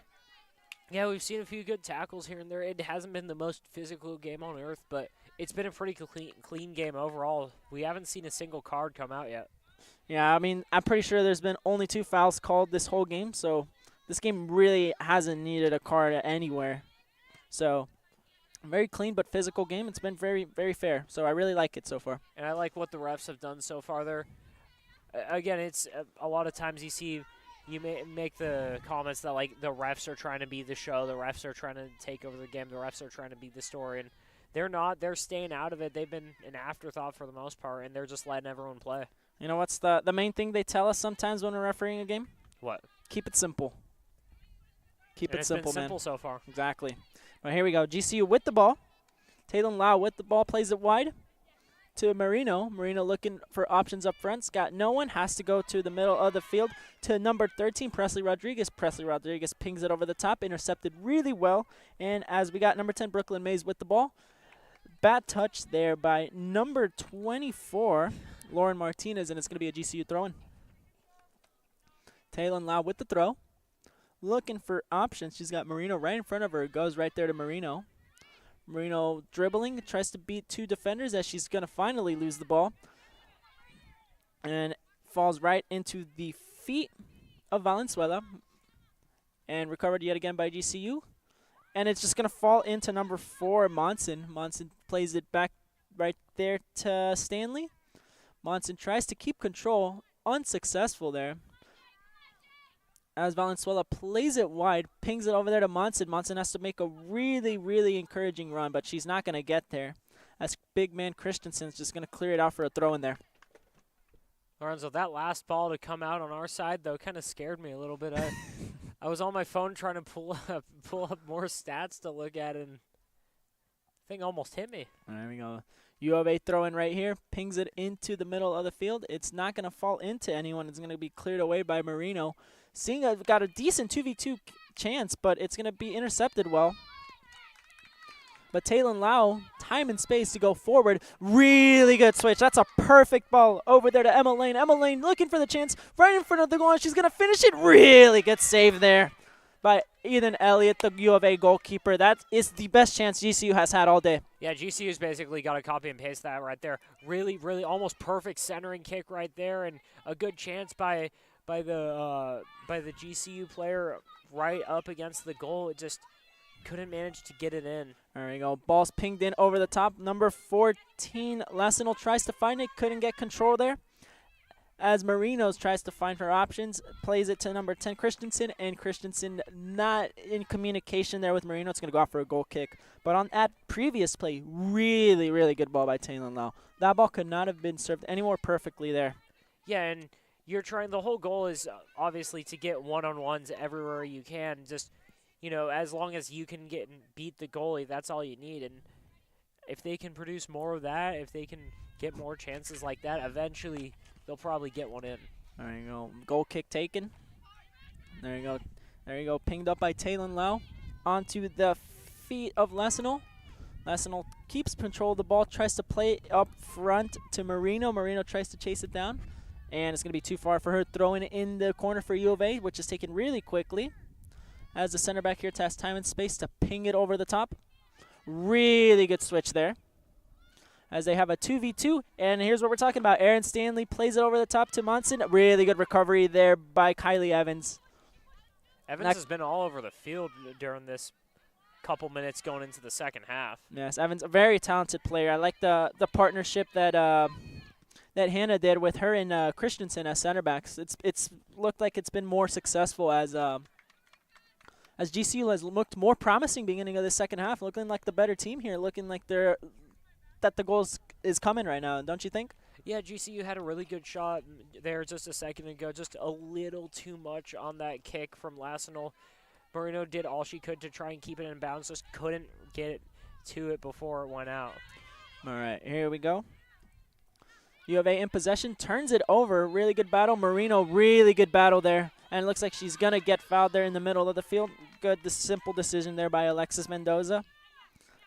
Yeah, we've seen a few good tackles here and there. It hasn't been the most physical game on earth, but it's been a pretty clean game overall. We haven't seen a single card come out yet. Yeah, I mean, I'm pretty sure there's been only 2 fouls called this whole game, so this game really hasn't needed a card anywhere. So, very clean but physical game. It's been very, very fair, so I really like it so far. And I like what the refs have done so far there. Again, it's a lot of times you may make the comments that, like, the refs are trying to be the show, the refs are trying to take over the game, the refs are trying to be the story, and they're not. They're staying out of it. They've been an afterthought for the most part, and they're just letting everyone play. You know what's the main thing they tell us sometimes when we're refereeing a game? What? Keep it simple. Keep And it simple, it's been man. simple so far. Exactly. Well, here we go. GCU with the ball. Talon Lau with the ball, plays it wide to Marino. Marino looking for options up front. It's got no one. Has to go to the middle of the field to number 13, Presley Rodriguez. Presley Rodriguez pings it over the top, intercepted really well. And as we got number 10, Brooklyn Mays with the ball. Bad touch there by number 24, Lauren Martinez, and it's going to be a GCU throw-in. Talon Lau with the throw. Looking for options. She's got Marino right in front of her. Goes right there to Marino. Marino dribbling, tries to beat 2 defenders as she's going to finally lose the ball. And falls right into the feet of Valenzuela. And recovered yet again by GCU. And it's just going to fall into number 4, Monson. Monson plays it back right there to Stanley. Monson tries to keep control. Unsuccessful there. As Valenzuela plays it wide, pings it over there to Monson. Monson has to make a really, really encouraging run, but she's not going to get there. As big man Christensen's just going to clear it out for a throw in there. Lorenzo, that last ball to come out on our side, though, kind of scared me a little bit. I was on my phone trying to pull up more stats to look at, and the thing almost hit me. There we go. U of A throw in right here, pings it into the middle of the field. It's not going to fall into anyone. It's going to be cleared away by Marino. Singa got a decent 2v2 chance, but it's going to be intercepted well. But Talon Lau, time and space to go forward. Really good switch. That's a perfect ball over there to Emma Lane. Emma Lane looking for the chance right in front of the goal, and she's going to finish it. Really good save there by Ethan Elliott, the U of A goalkeeper. That is the best chance GCU has had all day. Yeah, GCU's basically got to copy and paste that right there. Really, really almost perfect centering kick right there, and a good chance by the GCU player right up against the goal. It just couldn't manage to get it in. There we go. Ball's pinged in over the top. Number 14, Lassino tries to find it. Couldn't get control there. As Marinos tries to find her options, plays it to number 10, Christensen, and Christensen not in communication there with Marino. It's going to go out for a goal kick. But on that previous play, really, really good ball by Talon Lau. That ball could not have been served any more perfectly there. Yeah, and you're trying, the whole goal is obviously to get one-on-ones everywhere you can. Just, you know, as long as you can get and beat the goalie, that's all you need. And if they can produce more of that, if they can get more chances like that, eventually they'll probably get one in. There you go. Goal kick taken. There you go. There you go. Pinged up by Talon Lau onto the feet of Lassino. Lassino keeps control of the ball, tries to play it up front to Marino. Marino tries to chase it down, and it's going to be too far for her. Throwing it in the corner for U of A, which is taken really quickly. As the center back here has time and space to ping it over the top. Really good switch there. As they have a 2v2, and here's what we're talking about. Aaron Stanley plays it over the top to Monson. Really good recovery there by Kylie Evans. Evans has been all over the field during this couple minutes going into the second half. Yes, Evans, a very talented player. I like the partnership that that Hannah did with her and Christensen as center backs. It's looked like it's been more successful as GCU has looked more promising beginning of the second half, looking like the better team here, looking like that the goal is coming right now, don't you think? Yeah, GCU had a really good shot there just a second ago, just a little too much on that kick from Lassino. Marino did all she could to try and keep it in bounds, just couldn't get it to it before it went out. All right, here we go. U of A in possession, turns it over. Really good battle. Marino, really good battle there. And it looks like she's going to get fouled there in the middle of the field. Good, the simple decision there by Alexis Mendoza.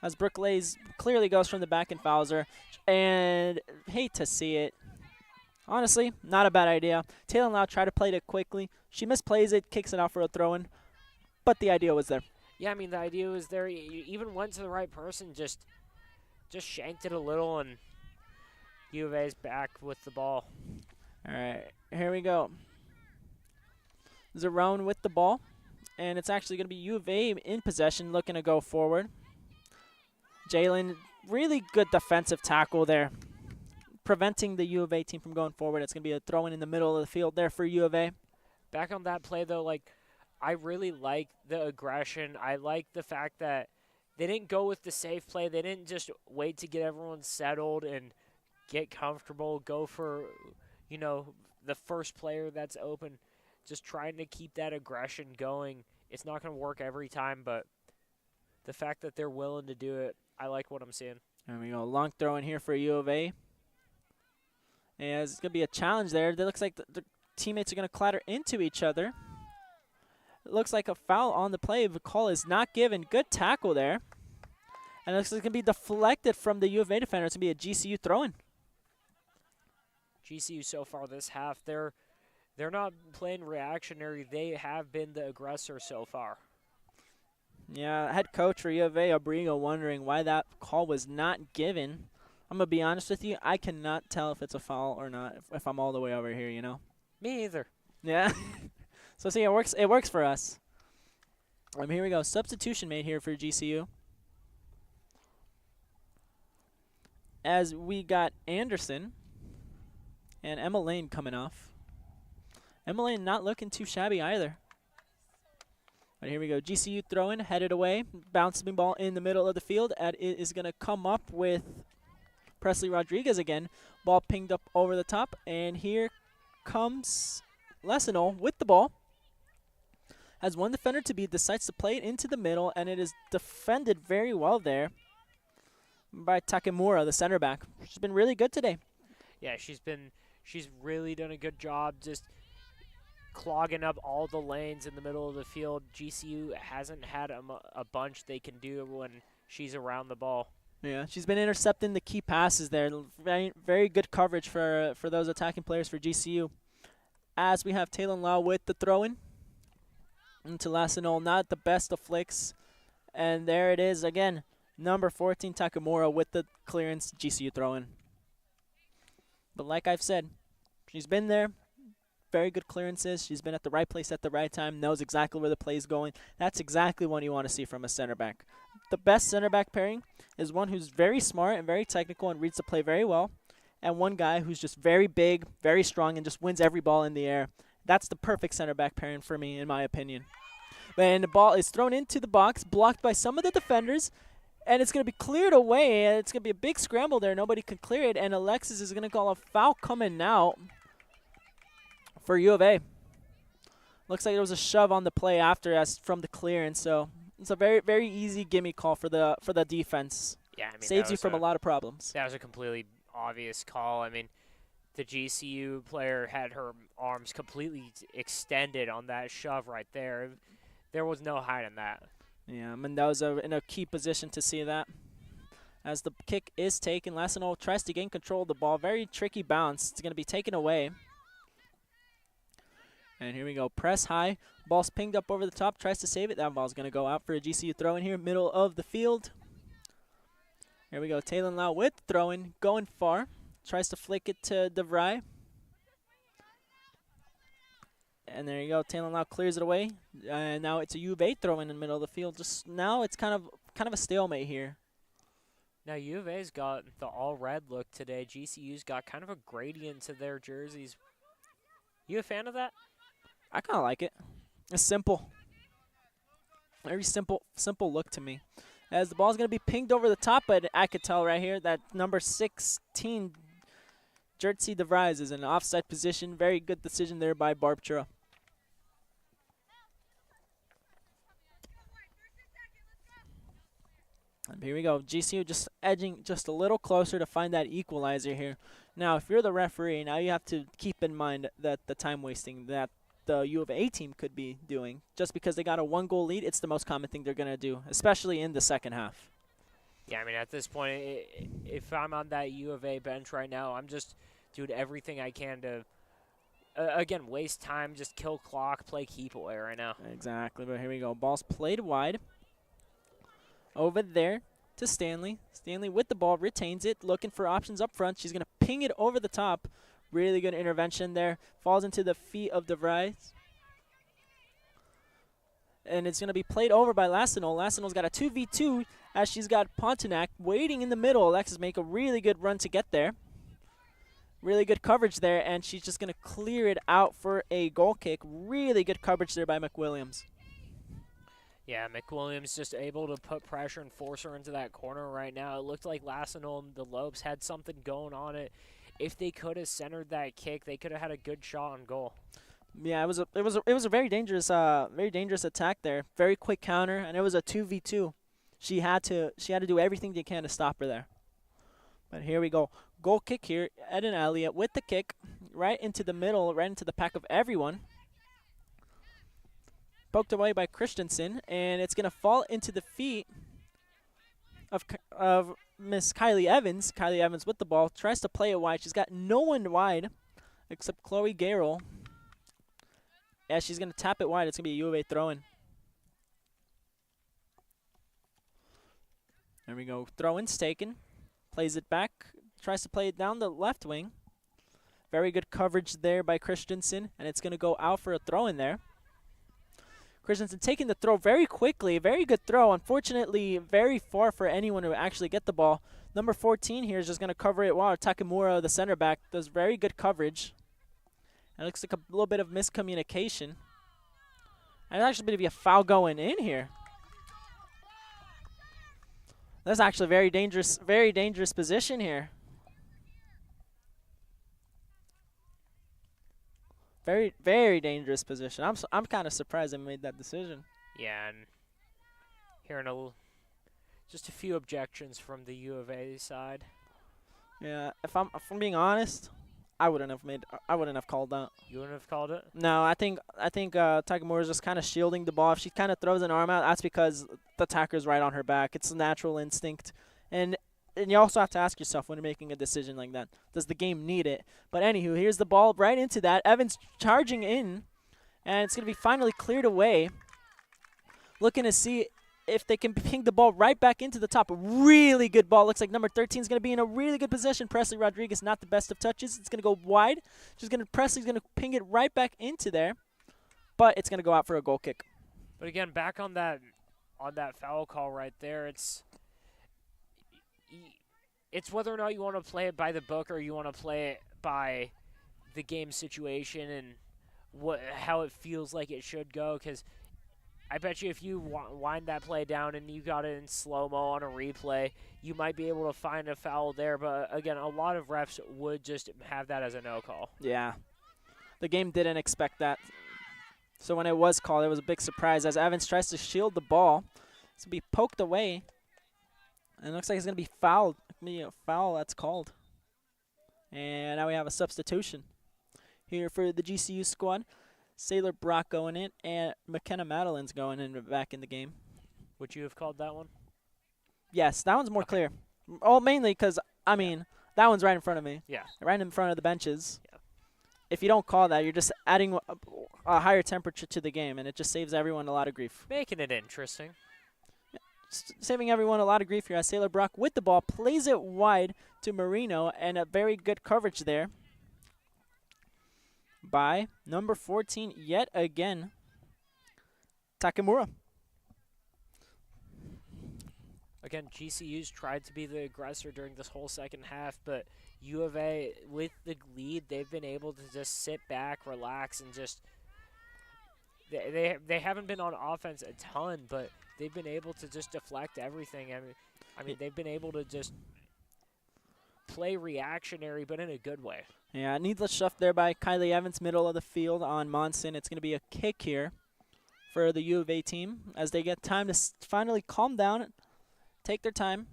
As Brooke Lays clearly goes from the back and fouls her. And hate to see it. Honestly, not a bad idea. Taylor Lau tried to play it quickly. She misplays it, kicks it out for a throw-in. But the idea was there. Yeah, I mean, the idea was there. You even went to the right person, just shanked it a little, and U of A's back with the ball. All right, here we go. Zerone with the ball, and it's actually going to be U of A in possession, looking to go forward. Jalen, really good defensive tackle there, preventing the U of A team from going forward. It's going to be a throw-in the middle of the field there for U of A. Back on that play, though, I really like the aggression. I like the fact that they didn't go with the safe play. They didn't just wait to get everyone settled and get comfortable, go for, the first player that's open. Just trying to keep that aggression going. It's not going to work every time, but the fact that they're willing to do it, I like what I'm seeing. There we go. Long throw in here for U of A. And it's going to be a challenge there. It looks like the teammates are going to clatter into each other. It looks like a foul on the play. The call is not given. Good tackle there. And it looks like it's going to be deflected from the U of A defender. It's going to be a GCU throw-in. GCU so far this half, they're not playing reactionary. They have been the aggressor so far. Yeah, head coach for U of A, Abrigo, wondering why that call was not given. I'm going to be honest with you. I cannot tell if it's a foul or not if I'm all the way over here, Me either. Yeah. So see, it works for us. Here we go. Substitution made here for GCU. As we got Anderson and Emma Lane coming off. Emma Lane not looking too shabby either. But here we go. GCU throwing, headed away. Bouncing ball in the middle of the field. And it is going to come up with Presley Rodriguez again. Ball pinged up over the top. And here comes Lesino with the ball. Has one defender to beat, decides to play it into the middle, and it is defended very well there by Takemura, the center back. She's been really good today. Yeah, she's really done a good job just clogging up all the lanes in the middle of the field. GCU hasn't had a bunch they can do when she's around the ball. Yeah, she's been intercepting the key passes there. Very, very good coverage for those attacking players for GCU. As we have Taylor Lau with the throw-in. Into Lasinol, not the best of flicks. And there it is again. Number 14, Takamura with the clearance, GCU throw-in. But like I've said, she's been there. Very good clearances. She's been at the right place at the right time, knows exactly where the play is going. That's exactly what you want to see from a center back. The best center back pairing is one who's very smart and very technical and reads the play very well, and one guy who's just very big, very strong, and just wins every ball in the air. That's the perfect center back pairing for me, in my opinion. And the ball is thrown into the box, blocked by some of the defenders, and it's going to be cleared away. And it's going to be a big scramble there. Nobody can clear it, and Alexis is going to call a foul coming out for U of A. Looks like it was a shove on the play after as from the clearance, so it's a very, very easy gimme call for the defense. Yeah, I mean, saves you from a lot of problems. That was a completely obvious call. I mean, the GCU player had her arms completely extended on that shove right there. There was no hiding that. Yeah, Mendoza in a key position to see that. As the kick is taken, Lassino tries to gain control of the ball. Very tricky bounce. It's going to be taken away. And here we go. Press high. Ball's pinged up over the top. Tries to save it. That ball's going to go out for a GCU throw in here, middle of the field. Here we go. Taylor Lau with throwing, going far. Tries to flick it to DeVry. And there you go. Taylor Lau clears it away. And now it's a U of A throw in the middle of the field. Just now it's kind of a stalemate here. Now U of A's got the all red look today. GCU's got kind of a gradient to their jerseys. You a fan of that? I kind of like it. It's simple. Very simple look to me. As the ball's going to be pinged over the top, but I could tell right here that number 16, Jersey DeVries, is in an offside position. Very good decision there by Barb Chura. And here we go. GCU just edging just a little closer to find that equalizer here. Now, if you're the referee, now you have to keep in mind that the time wasting that the U of A team could be doing. Just because they got a 1-goal lead, it's the most common thing they're going to do, especially in the second half. Yeah, I mean, at this point, if I'm on that U of A bench right now, I'm just doing everything I can to, again, waste time, just kill clock, play keep away right now. Exactly, but here we go. Ball's played wide. Over there to Stanley. Stanley with the ball, retains it, looking for options up front. She's going to ping it over the top. Really good intervention there. Falls into the feet of DeVries. And it's going to be played over by Lassino. Lassino's got a 2v2 as she's got Pontiac waiting in the middle. Alexis make a really good run to get there. Really good coverage there, and she's just going to clear it out for a goal kick. Really good coverage there by McWilliams. Yeah, McWilliams just able to put pressure and force her into that corner right now. It looked like Lassino and the Lopes had something going on it. If they could have centered that kick, they could have had a good shot on goal. Yeah, it was a very dangerous attack there. Very quick counter, and it was a 2v2. She had to do everything they can to stop her there. But here we go. Goal kick here. Eden Elliott with the kick right into the middle, right into the pack of everyone. Poked away by Christensen, and it's going to fall into the feet of Miss Kylie Evans. Kylie Evans with the ball. Tries to play it wide. She's got no one wide except Chloe Garrell. Yeah, she's going to tap it wide. It's going to be a U of A throw-in. There we go. Throw-in's taken. Plays it back. Tries to play it down the left wing. Very good coverage there by Christensen, and it's going to go out for a throw-in there. Christensen taking the throw very quickly. Very good throw. Unfortunately, very far for anyone to actually get the ball. Number 14 here is just going to cover it while Takamura, the center back, does very good coverage. It looks like a little bit of miscommunication. And there's actually going to be a foul going in here. That's actually a very dangerous position here. Very, very dangerous position. I'm kind of surprised they made that decision. Yeah, and hearing just a few objections from the U of A side. Yeah, if I'm being honest, I wouldn't have called that. You wouldn't have called it? No, I think Takamura is just kind of shielding the ball. If she kind of throws an arm out, that's because the attacker's right on her back. It's a natural instinct, and you also have to ask yourself when you're making a decision like that, does the game need it? But anywho, here's the ball right into that. Evans charging in, and it's going to be finally cleared away. Looking to see if they can ping the ball right back into the top. A really good ball. Looks like number 13 is going to be in a really good position. Presley Rodriguez, not the best of touches. It's going to go wide. Presley's going to ping it right back into there, but it's going to go out for a goal kick. But again, back on that foul call right there, it's whether or not you want to play it by the book or you want to play it by the game situation and how it feels like it should go. Because I bet you if you wind that play down and you got it in slow-mo on a replay, you might be able to find a foul there. But again, a lot of refs would just have that as a no call. Yeah, the game didn't expect that. So when it was called, it was a big surprise as Evans tries to shield the ball. It's going to be poked away. And it looks like it's going to be fouled. A foul that's called. And now we have a substitution here for the GCU squad. Sailor Brock going in, and McKenna Madeline's going in back in the game. Would you have called that one? Yes, that one's more clear. Oh, mainly because, I mean, that one's right in front of me. Yeah. Right in front of the benches. Yeah. If you don't call that, you're just adding a higher temperature to the game, and it just saves everyone a lot of grief. Making it interesting. Saving everyone a lot of grief here as Sailor Brock with the ball plays it wide to Marino, and a very good coverage there by number 14 yet again, Takamura. Again, GCU's tried to be the aggressor during this whole second half, but U of A, with the lead, they've been able to just sit back, relax, and just they haven't been on offense a ton, but they've been able to just deflect everything. I mean, they've been able to just play reactionary, but in a good way. Yeah, needless shove there by Kylie Evans, middle of the field on Monson. It's going to be a kick here for the U of A team as they get time to finally calm down, take their time,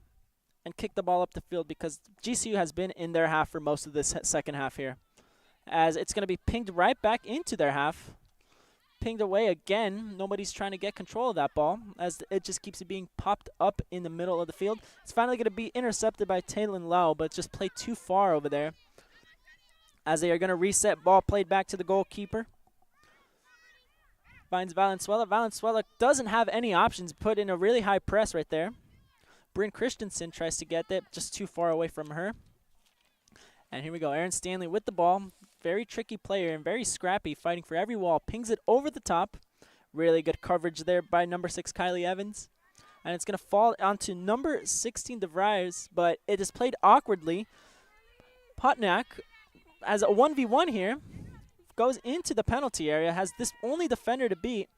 and kick the ball up the field because GCU has been in their half for most of this second half here. As it's going to be pinged right back into their half. Pinged away again. Nobody's trying to get control of that ball as it just keeps being popped up in the middle of the field. It's finally going to be intercepted by Taylon Lau, but just played too far over there. As they are going to reset, ball played back to the goalkeeper. Finds Valenzuela. Valenzuela doesn't have any options. Put in a really high press right there. Bryn Christensen tries to get that, just too far away from her. And here we go. Aaron Stanley with the ball. Very tricky player and very scrappy, fighting for every wall. Pings it over the top. Really good coverage there by number 6, Kylie Evans. And it's going to fall onto number 16, DeVries, but it is played awkwardly. Potnak has a 1v1 here. Goes into the penalty area. Has this only defender to beat.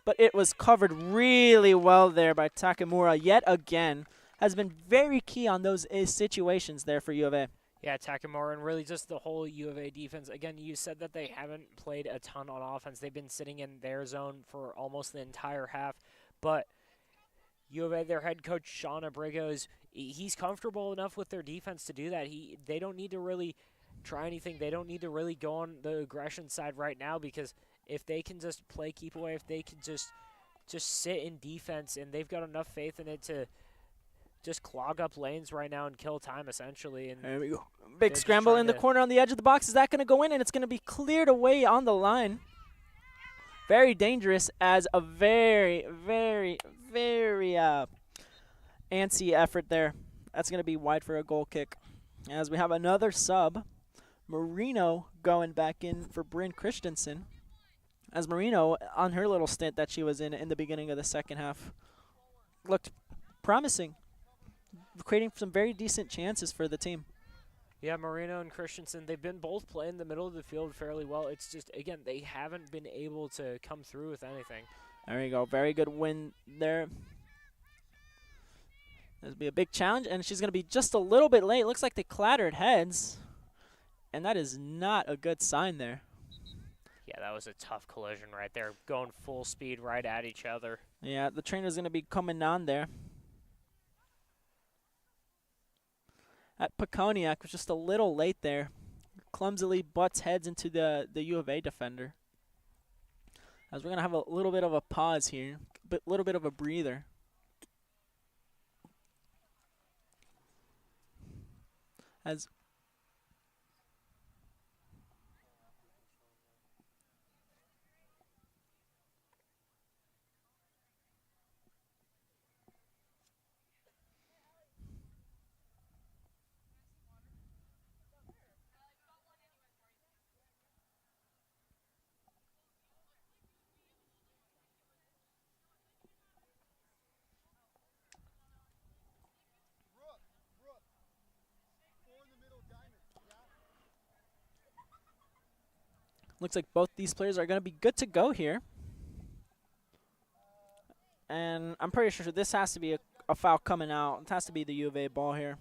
But it was covered really well there by Takamura yet again. Has been very key on those situations there for U of A. Yeah, Takamura and really just the whole U of A defense. Again, you said that they haven't played a ton on offense. They've been sitting in their zone for almost the entire half. But U of A, their head coach, Sean Abrigos, he's comfortable enough with their defense to do that. They don't need to really try anything. They don't need to really go on the aggression side right now because if they can just play keep away, if they can just sit in defense, and they've got enough faith in it to just clog up lanes right now and kill time, essentially. And there we go. Big scramble in the corner on the edge of the box. Is that going to go in? And it's going to be cleared away on the line. Very dangerous as a very, very, very antsy effort there. That's going to be wide for a goal kick. As we have another sub, Marino going back in for Bryn Christensen. As Marino, on her little stint that she was in the beginning of the second half, looked promising, creating some very decent chances for the team. Yeah, Marino and Christensen, they've been both playing the middle of the field fairly well. It's just, again, they haven't been able to come through with anything. There you go. Very good win there. There's be a big challenge, and she's going to be just a little bit late. Looks like they clattered heads, and that is not a good sign there. Yeah, that was a tough collision right there, going full speed right at each other. Yeah, the trainer's going to be coming on there. At Peconiak was just a little late there. Clumsily butts heads into the U of A defender. As we're going to have a little bit of a pause here, but a little bit of a breather. As looks like both these players are going to be good to go here. And I'm pretty sure this has to be a foul coming out. It has to be the U of A ball here.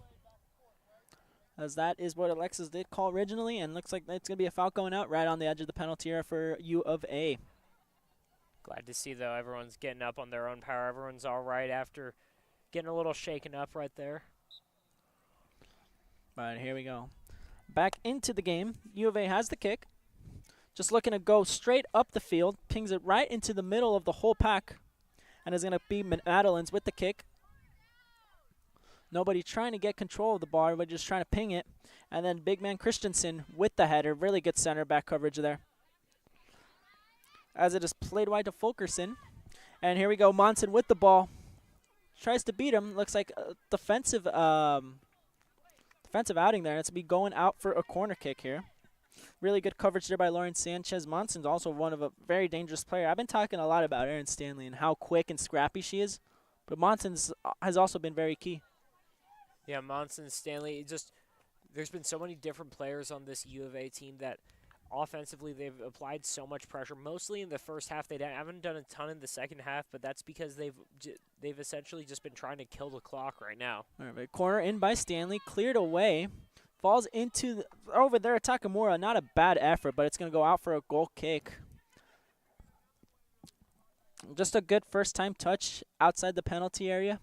As that is what Alexis did call originally, and looks like it's going to be a foul going out right on the edge of the penalty area for U of A. Glad to see, though, everyone's getting up on their own power. Everyone's all right after getting a little shaken up right there. But here we go. Back into the game. U of A has the kick. Just looking to go straight up the field. Pings it right into the middle of the whole pack. And is going to be Madeline's with the kick. Nobody trying to get control of the ball, but just trying to ping it. And then big man Christensen with the header. Really good center back coverage there. As it is played wide to Fulkerson. And here we go. Monson with the ball. Tries to beat him. Looks like a defensive outing there. It's going to be going out for a corner kick here. Really good coverage there by Lauren Sanchez. Monson's also one of a very dangerous player. I've been talking a lot about Erin Stanley and how quick and scrappy she is. But Monson's has also been very key. Yeah, Monson, Stanley, there's been so many different players on this U of A team that offensively they've applied so much pressure. Mostly in the first half, they haven't done a ton in the second half, but that's because they've essentially just been trying to kill the clock right now. All right, corner in by Stanley, cleared away, falls into over there. Takamura, not a bad effort, but it's going to go out for a goal kick. Just a good first-time touch outside the penalty area.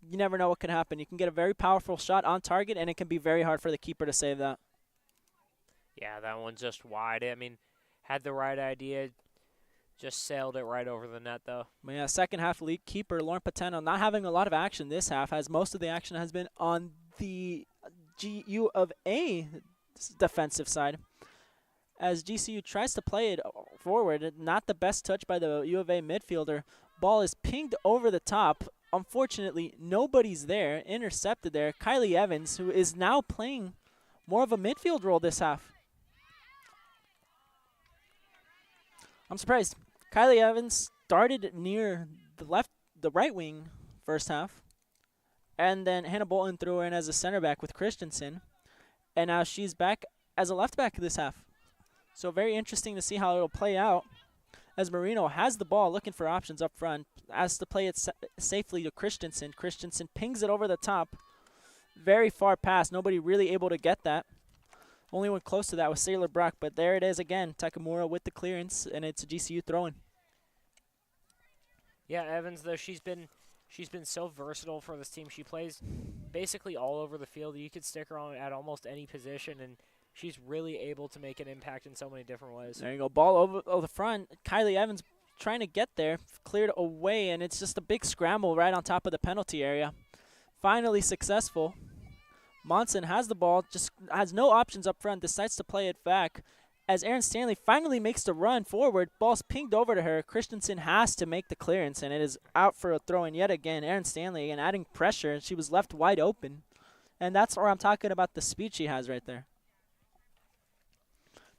you never know what can happen. You can get a very powerful shot on target, and it can be very hard for the keeper to save that. Yeah, that one's just wide. I mean, had the right idea, just sailed it right over the net, though. But yeah, second half league keeper Lauren Pateno not having a lot of action this half, as most of the action has been on the GU of A defensive side. As GCU tries to play it forward, not the best touch by the U of A midfielder. Ball is pinged over the top. Unfortunately, nobody's there, intercepted there. Kylie Evans, who is now playing more of a midfield role this half. I'm surprised. Kylie Evans started near the right wing first half, and then Hannah Bolton threw her in as a center back with Christensen, and now she's back as a left back this half. So very interesting to see how it'll play out, as Marino has the ball looking for options up front, has to play it safely to Christensen. Christensen pings it over the top, very far past. Nobody really able to get that. Only one close to that was Sailor Brock, but there it is again. Takamura with the clearance, and it's a GCU throw-in. Yeah, Evans, though, she's been so versatile for this team. She plays basically all over the field. You could stick her on at almost any position, and she's really able to make an impact in so many different ways. There you go. Ball over the front. Kylie Evans trying to get there, cleared away, and it's just a big scramble right on top of the penalty area. Finally successful. Monson has the ball, just has no options up front, decides to play it back. As Erin Stanley finally makes the run forward, ball's pinged over to her. Christensen has to make the clearance, and it is out for a throw-in yet again. Erin Stanley again adding pressure, and she was left wide open. And that's where I'm talking about the speed she has right there.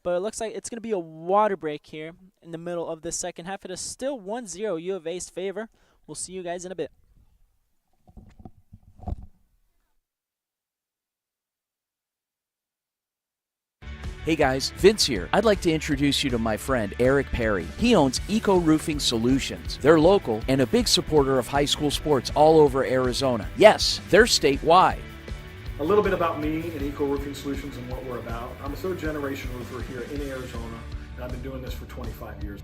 But it looks like it's going to be a water break here in the middle of the second half. It is still 1-0 U of A's favor. We'll see you guys in a bit. Hey guys, Vince here. I'd like to introduce you to my friend Eric Perry. He owns Eco Roofing Solutions. They're local and a big supporter of high school sports all over Arizona. Yes, they're statewide. A little bit about me and Eco Roofing Solutions and what we're about. I'm a third-generation roofer here in Arizona, and I've been doing this for 25 years.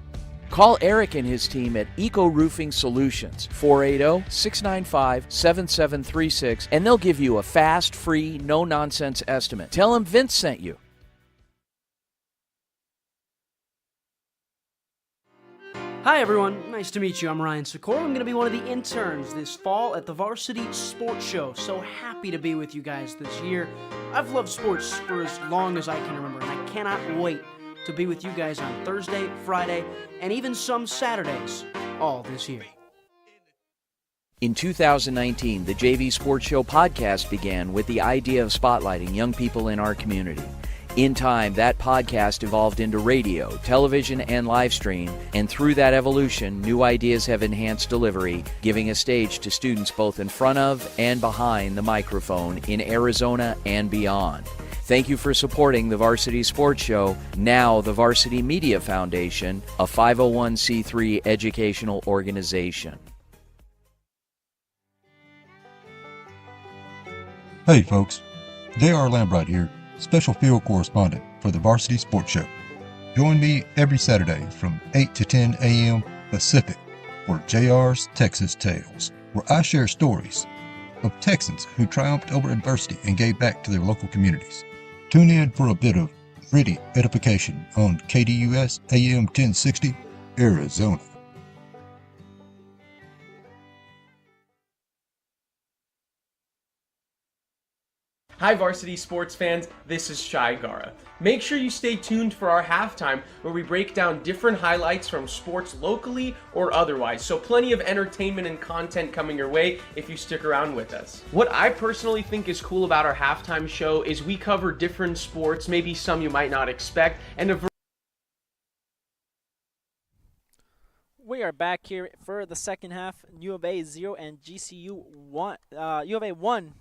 Call Eric and his team at Eco Roofing Solutions, 480-695-7736, and they'll give you a fast, free, no-nonsense estimate. Tell them Vince sent you. Hi everyone, nice to meet you. I'm Ryan Sikora. I'm going to be one of the interns this fall at the Varsity Sports Show. So happy to be with you guys this year. I've loved sports for as long as I can remember, and I cannot wait to be with you guys on Thursday, Friday, and even some Saturdays all this year. In 2019, the JV Sports Show podcast began with the idea of spotlighting young people in our community. In time, that podcast evolved into radio, television, and live stream, and through that evolution, new ideas have enhanced delivery, giving a stage to students both in front of and behind the microphone in Arizona and beyond. Thank you for supporting the Varsity Sports Show, now the Varsity Media Foundation, a 501c3 educational organization. Hey folks, J.R. Lambright here, special field correspondent for the Varsity Sports Show. Join me every Saturday from 8 to 10 a.m. Pacific for JR's Texas Tales, where I share stories of Texans who triumphed over adversity and gave back to their local communities. Tune in for a bit of gritty edification on KDUS AM 1060, Arizona. Hi Varsity Sports fans, this is Shai Gara. Make sure you stay tuned for our halftime where we break down different highlights from sports locally or otherwise, so plenty of entertainment and content coming your way if you stick around with us. What I personally think is cool about our halftime show is we cover different sports, maybe some you might not expect, and We are back here for the second half. U of A 0 and GCU 1. U of A 1.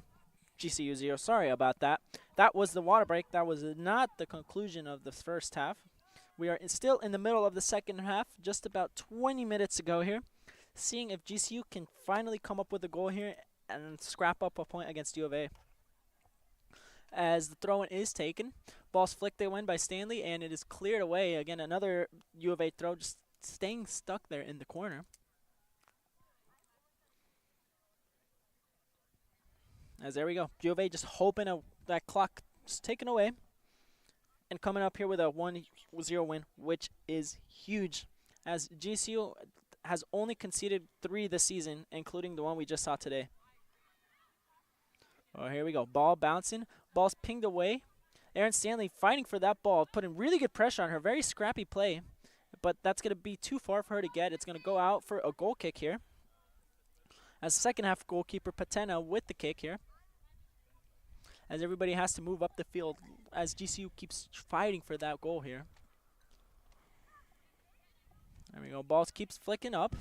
GCU 0. Sorry about that. That was the water break. That was not the conclusion of the first half. We are still in the middle of the second half, just about 20 minutes ago here, seeing if GCU can finally come up with a goal here and scrap up a point against U of A. As the throw-in is taken, ball's flicked away by Stanley, and it is cleared away. Again, another U of A throw, just staying stuck there in the corner. As there we go. U of A just hoping that clock is taken away and coming up here with a 1-0 win, which is huge, as GCU has only conceded 3 this season, including the one we just saw today. Oh, here we go. Ball bouncing. Ball's pinged away. Erin Stanley fighting for that ball, putting really good pressure on her. Very scrappy play, but that's going to be too far for her to get. It's going to go out for a goal kick here. As second half goalkeeper Patena with the kick here. As everybody has to move up the field as GCU keeps fighting for that goal here. There we go. Ball keeps flicking up.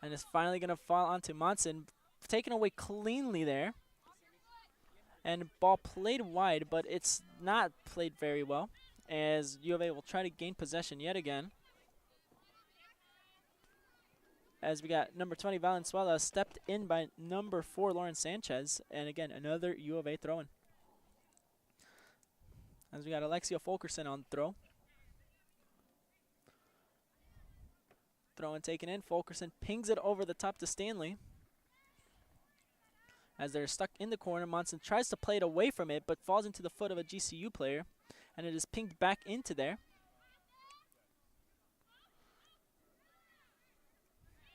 And it's finally going to fall onto Monson. Taken away cleanly there. And ball played wide, but it's not played very well, as U of A will try to gain possession yet again. As we got number 20, Valenzuela, stepped in by number 4, Lauren Sanchez. And again, another U of A throw-in. As we got Alexia Fulkerson on throw. Throw-in taken in. Fulkerson pings it over the top to Stanley. As they're stuck in the corner, Monson tries to play it away from it, but falls into the foot of a GCU player. And it is pinged back into there.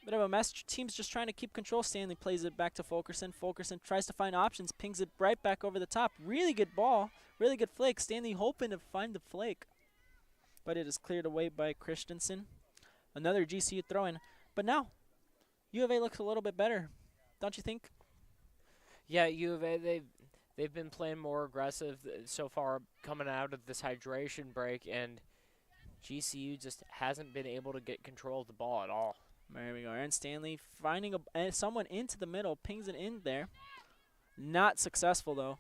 Bit of a mess. Team's just trying to keep control. Stanley plays it back to Fulkerson. Fulkerson tries to find options, pings it right back over the top. Really good ball. Really good flake. Stanley hoping to find the flake. But it is cleared away by Christensen. Another GCU throw-in. But now, U of A looks a little bit better. Don't you think? Yeah, U of A, they've been playing more aggressive so far coming out of this hydration break, and GCU just hasn't been able to get control of the ball at all. There we go. Erin Stanley finding someone into the middle, pings it in there. Not successful, though.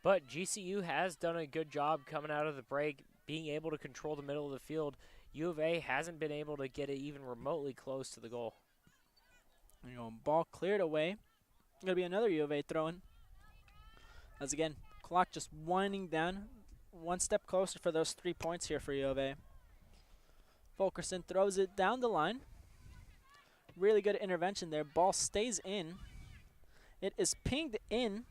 But GCU has done a good job coming out of the break, being able to control the middle of the field. U of A hasn't been able to get it even remotely close to the goal. There you go. Ball cleared away. Going to be another U of A throw-in. As again, clock just winding down. One step closer for those 3 points here for U of A. Fulkerson throws it down the line. Really good intervention there. Ball stays in. It is pinged in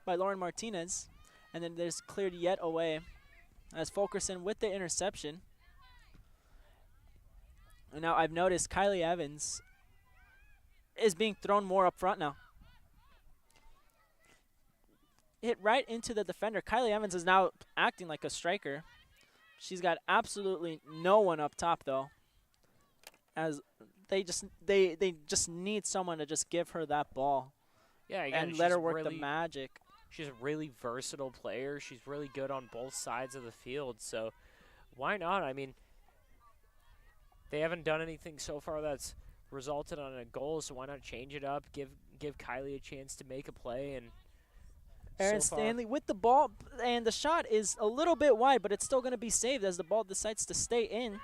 by Lauren Martinez. And then there's cleared yet away as Fulkerson with the interception. And now I've noticed Kylie Evans is being thrown more up front now. Hit right into the defender. Kylie Evans is now acting like a striker. She's got absolutely no one up top, though, as they just need someone to just give her that ball. Yeah, again, and let her work the magic. She's a really versatile player. She's really good on both sides of the field. So why not? I mean, they haven't done anything so far that's resulted on a goal, so why not change it up? Give Kylie a chance to make a play. And Erin Stanley with the ball, and the shot is a little bit wide, but it's still going to be saved as the ball decides to stay in.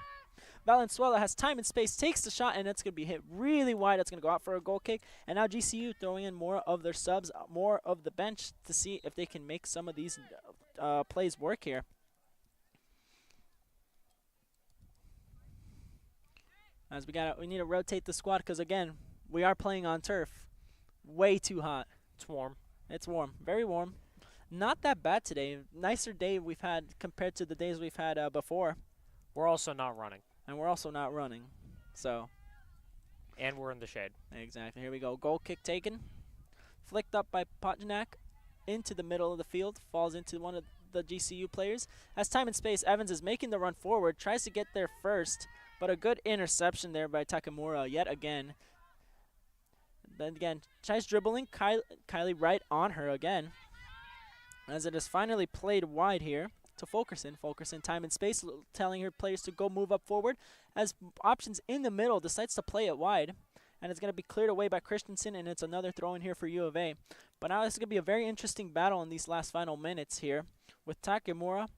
Valenzuela has time and space, takes the shot, and it's going to be hit really wide. It's going to go out for a goal kick. And now GCU throwing in more of their subs, more of the bench to see if they can make some of these plays work here. As we need to rotate the squad because, again, we are playing on turf. Way too hot. It's warm. It's warm. Very warm. Not that bad today. Nicer day we've had compared to the days we've had before. We're also not running. And we're also not running. So. And we're in the shade. Exactly. Here we go. Goal kick taken. Flicked up by Potjanak into the middle of the field. Falls into one of the GCU players. Has time and space. Evans is making the run forward. Tries to get there first. But a good interception there by Takamura yet again. Then again, tries dribbling. Kylie right on her again. As it is finally played wide here to Fulkerson. Fulkerson, time and space, telling her players to go move up forward. As options in the middle, decides to play it wide. And it's going to be cleared away by Christensen, and it's another throw in here for U of A. But now this is going to be a very interesting battle in these last final minutes here with Takamura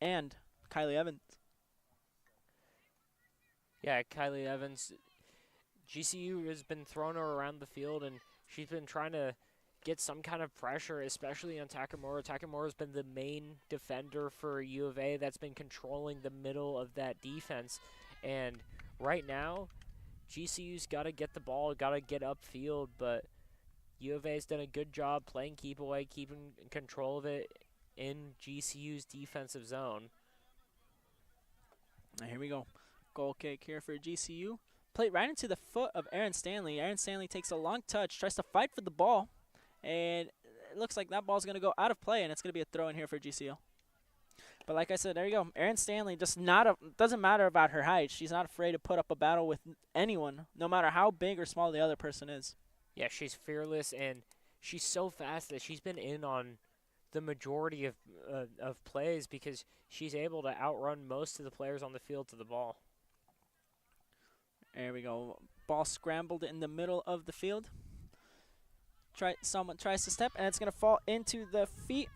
and Kylie Evans. Yeah, Kylie Evans. GCU has been throwing her around the field, and she's been trying to get some kind of pressure, especially on Takamura. Takamura's been the main defender for U of A that's been controlling the middle of that defense. And right now, GCU's got to get the ball, got to get upfield, but U of A's done a good job playing keep away, keeping control of it in GCU's defensive zone. Now here we go. Goal kick here for GCU. Played right into the foot of Aaron Stanley. Aaron Stanley takes a long touch, tries to fight for the ball, and it looks like that ball's going to go out of play, and it's going to be a throw in here for GCU. But like I said, there you go. Aaron Stanley doesn't matter about her height. She's not afraid to put up a battle with anyone, no matter how big or small the other person is. Yeah, she's fearless, and she's so fast that she's been in on the majority of plays because she's able to outrun most of the players on the field to the ball. There we go. Ball scrambled in the middle of the field. Someone tries to step, and it's going to fall into the feet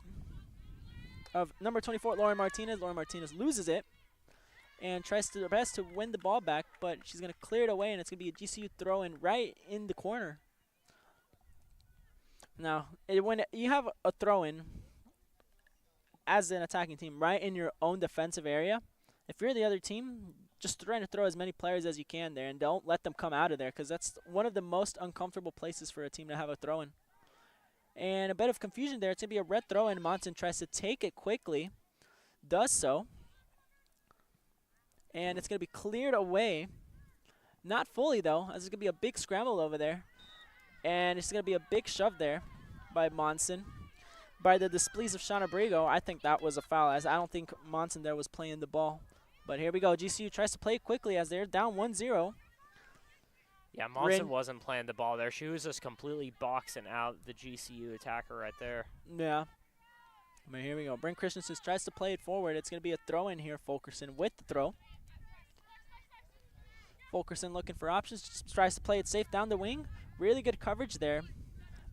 of number 24, Lauren Martinez. Lauren Martinez loses it and tries to her best to win the ball back, but she's going to clear it away, and it's going to be a GCU throw-in right in the corner. Now, when you have a throw-in as an attacking team right in your own defensive area, if you're the other team, just trying to throw as many players as you can there, and don't let them come out of there, because that's one of the most uncomfortable places for a team to have a throw-in. And a bit of confusion there. It's going to be a red throw-in. Monson tries to take it quickly, does so, and it's going to be cleared away. Not fully, though, as it's going to be a big scramble over there, and it's going to be a big shove there by Monson. By the displeas of Shauna Brigo, I think that was a foul, as I don't think Monson there was playing the ball. But here we go. GCU tries to play it quickly as they're down 1-0. Yeah, Monson wasn't playing the ball there. She was just completely boxing out the GCU attacker right there. Yeah. But here we go. Bryn Christensen tries to play it forward. It's going to be a throw in here. Fulkerson with the throw. Fulkerson looking for options. Just tries to play it safe down the wing. Really good coverage there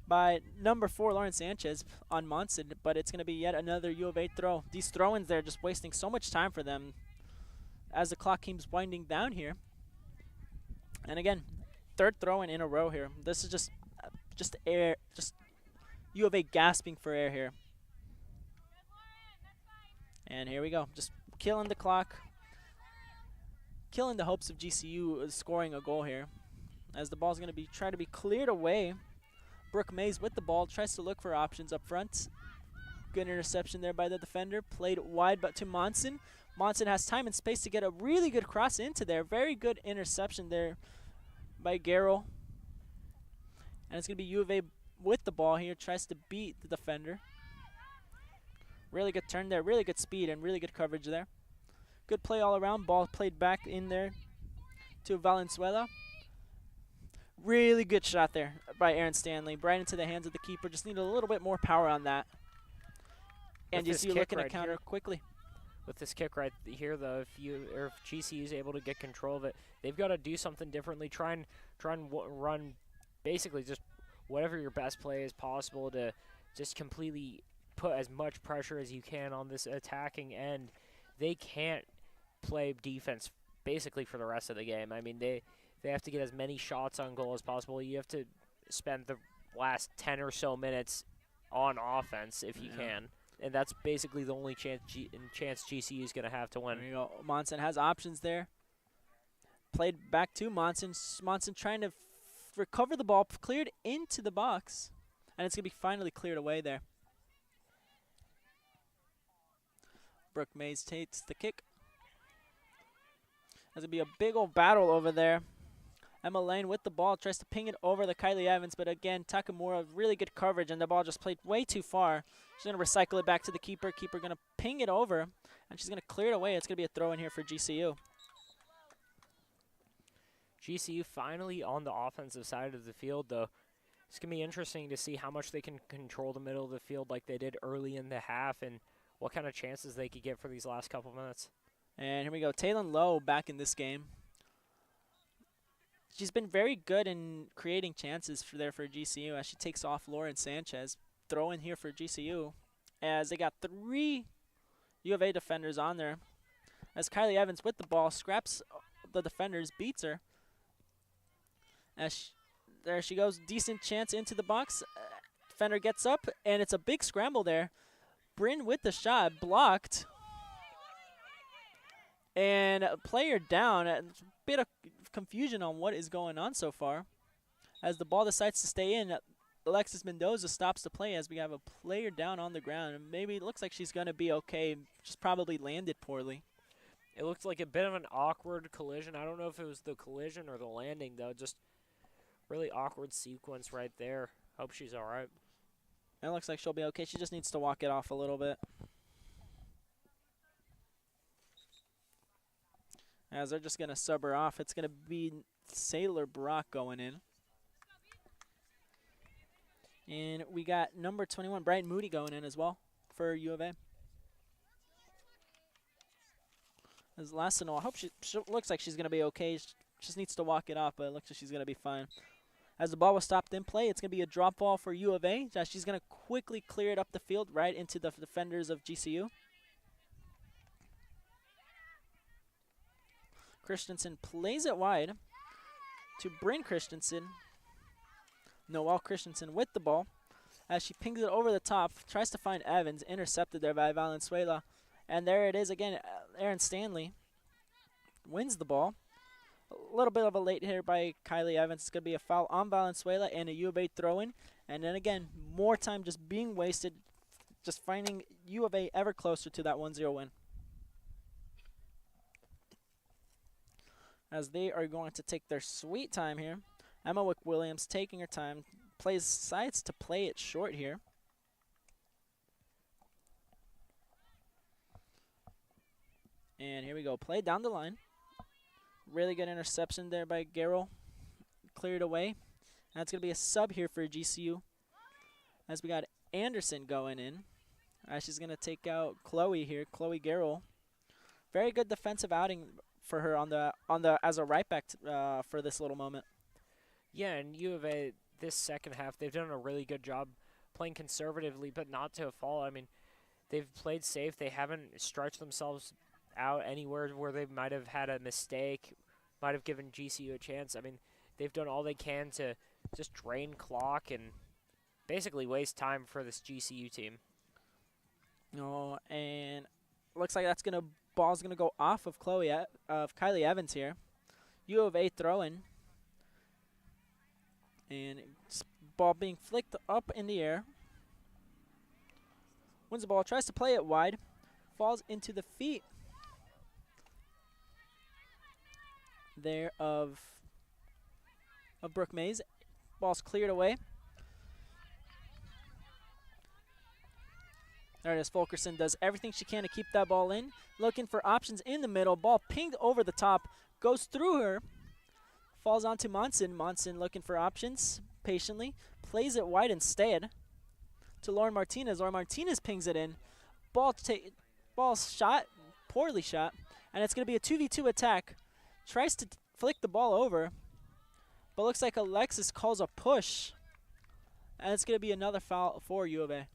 by number 4, Lauren Sanchez on Monson. But it's going to be yet another U of A throw. These throw-ins there just wasting so much time for them as the clock keeps winding down here. And again, third throw-in in a row here. This is just air, just U of A gasping for air here. And here we go, just killing the clock, killing the hopes of GCU scoring a goal here. As the ball's going to try to be cleared away. Brooke Mays with the ball, tries to look for options up front. Good interception there by the defender. Played wide but to Monson. Monson has time and space to get a really good cross into there. Very good interception there by Garrow. And it's going to be U of A with the ball here. Tries to beat the defender. Really good turn there. Really good speed and really good coverage there. Good play all around. Ball played back in there to Valenzuela. Really good shot there by Aaron Stanley. Right into the hands of the keeper. Just need a little bit more power on that. And you see looking to counter quickly. With this kick right here, though, if GCU is able to get control of it, they've got to do something differently. Try and run basically just whatever your best play is possible to just completely put as much pressure as you can on this attacking end. They can't play defense basically for the rest of the game. I mean, they have to get as many shots on goal as possible. You have to spend the last 10 or so minutes on offense if you can. And that's basically the only chance GCU is going to have to win. There you go. Monson has options there. Played back to Monson. Monson trying to recover the ball, cleared into the box. And it's going to be finally cleared away there. Brooke Mays takes the kick. There's going to be a big old battle over there. Emma Lane with the ball, tries to ping it over to Kylie Evans, but again, Takamura, really good coverage, and the ball just played way too far. She's going to recycle it back to the keeper. Keeper going to ping it over, and she's going to clear it away. It's going to be a throw in here for GCU. GCU finally on the offensive side of the field, though. It's going to be interesting to see how much they can control the middle of the field like they did early in the half and what kind of chances they could get for these last couple minutes. And here we go. Taylon Lowe back in this game. She's been very good in creating chances for GCU as she takes off Lauren Sanchez. Throw in here for GCU as they got 3 U of A defenders on there. As Kylie Evans with the ball scraps the defenders, beats her. There she goes, decent chance into the box. Defender gets up, and it's a big scramble there. Bryn with the shot, blocked. And player down. A bit of confusion on what is going on so far. As the ball decides to stay in, Alexis Mendoza stops the play as we have a player down on the ground. And maybe it looks like she's going to be okay, just probably landed poorly. It looked like a bit of an awkward collision. I don't know if it was the collision or the landing, though. Just really awkward sequence right there. Hope she's all right. It looks like she'll be okay. She just needs to walk it off a little bit. As they're just going to sub her off, it's going to be Sailor Brock going in. And we got number 21, Brian Moody, going in as well for U of A. As Lassino, I hope she looks like she's going to be okay. She just needs to walk it off, but it looks like she's going to be fine. As the ball was stopped in play, it's going to be a drop ball for U of A. She's going to quickly clear it up the field right into the defenders of GCU. Christensen plays it wide to Bryn Christensen. Noelle Christensen with the ball as she pings it over the top, tries to find Evans, intercepted there by Valenzuela. And there it is again. Aaron Stanley wins the ball. A little bit of a late hit by Kylie Evans. It's going to be a foul on Valenzuela and a U of A throw-in. And then again, more time just being wasted, just finding U of A ever closer to that 1-0 win. As they are going to take their sweet time here. Emma Wick-Williams taking her time, decides to play it short here. And here we go, play down the line. Really good interception there by Garrell. Cleared away. That's going to be a sub here for GCU. As we got Anderson going in. She's going to take out Chloe here, Chloe Garrell. Very good defensive outing for her on the as a right back for this little moment. Yeah, and U of A this second half, they've done a really good job playing conservatively, but not to a fault. I mean, they've played safe. They haven't stretched themselves out anywhere where they might have had a mistake, might have given GCU a chance. I mean, they've done all they can to just drain clock and basically waste time for this GCU team. Oh, and looks like ball's gonna go off of Kylie Evans here. U of A throw-in. And ball being flicked up in the air. Wins the ball, tries to play it wide. Falls into the feet there of Brooke Mays. Ball's cleared away. There it is. Fulkerson does everything she can to keep that ball in. Looking for options in the middle. Ball pinged over the top. Goes through her. Falls onto Monson. Monson looking for options patiently. Plays it wide instead to Lauren Martinez. Lauren Martinez pings it in. Ball shot. Poorly shot. And it's going to be a 2v2 attack. Tries to flick the ball over. But looks like Alexis calls a push. And it's going to be another foul for U of A.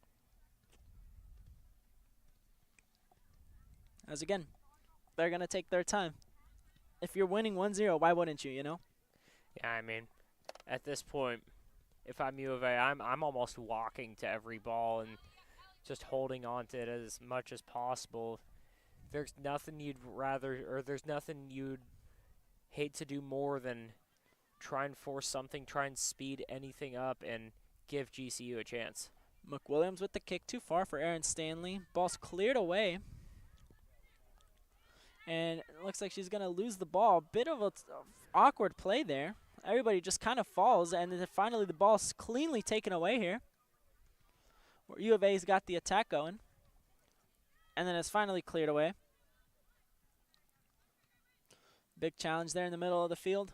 As again, they're going to take their time. If you're winning 1-0, why wouldn't you, you know? Yeah, I mean, at this point, if I'm U of A, I'm almost walking to every ball and just holding on to it as much as possible. There's nothing you'd hate to do more than try and force something, try and speed anything up, and give GCU a chance. McWilliams with the kick, too far for Aaron Stanley. Ball's cleared away. And it looks like she's going to lose the ball. Bit of an awkward play there. Everybody just kind of falls, and then finally the ball's cleanly taken away here. U of A's got the attack going. And then it's finally cleared away. Big challenge there in the middle of the field.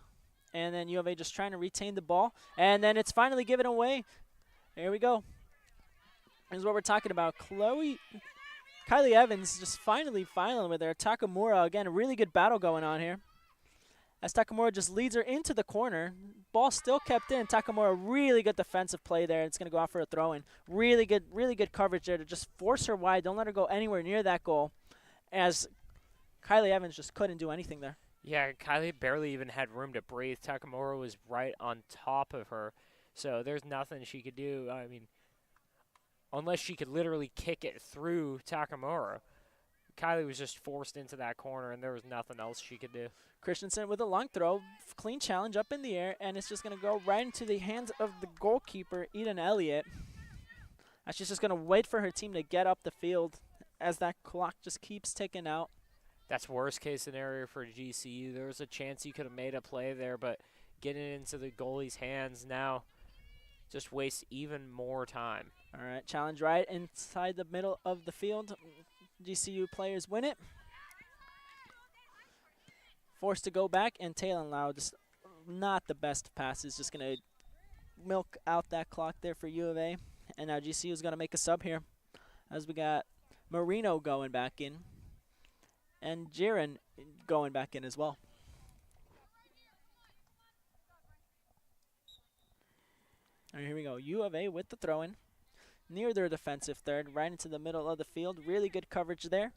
And then U of A just trying to retain the ball. And then it's finally given away. Here we go. Here's what we're talking about. Kylie Evans just finally with her. Takamura, again, a really good battle going on here. As Takamura just leads her into the corner. Ball still kept in. Takamura, really good defensive play there. It's going to go out for a throw-in. Really good coverage there to just force her wide. Don't let her go anywhere near that goal. As Kylie Evans just couldn't do anything there. Yeah, Kylie barely even had room to breathe. Takamura was right on top of her. So there's nothing she could do. I mean, unless she could literally kick it through Takamura. Kylie was just forced into that corner, and there was nothing else she could do. Christensen with a long throw, clean challenge up in the air, and it's just going to go right into the hands of the goalkeeper, Eden Elliott. And she's just going to wait for her team to get up the field as that clock just keeps ticking out. That's worst case scenario for GCU. There was a chance you could have made a play there, but getting it into the goalie's hands now just wastes even more time. All right, challenge right inside the middle of the field. GCU players win it. Forced to go back, and Talon Lau just not the best passes. Just going to milk out that clock there for U of A. And now GCU is going to make a sub here as we got Marino going back in and Jiren going back in as well. All right, here we go. U of A with the throw-in near their defensive third, right into the middle of the field. Really good coverage there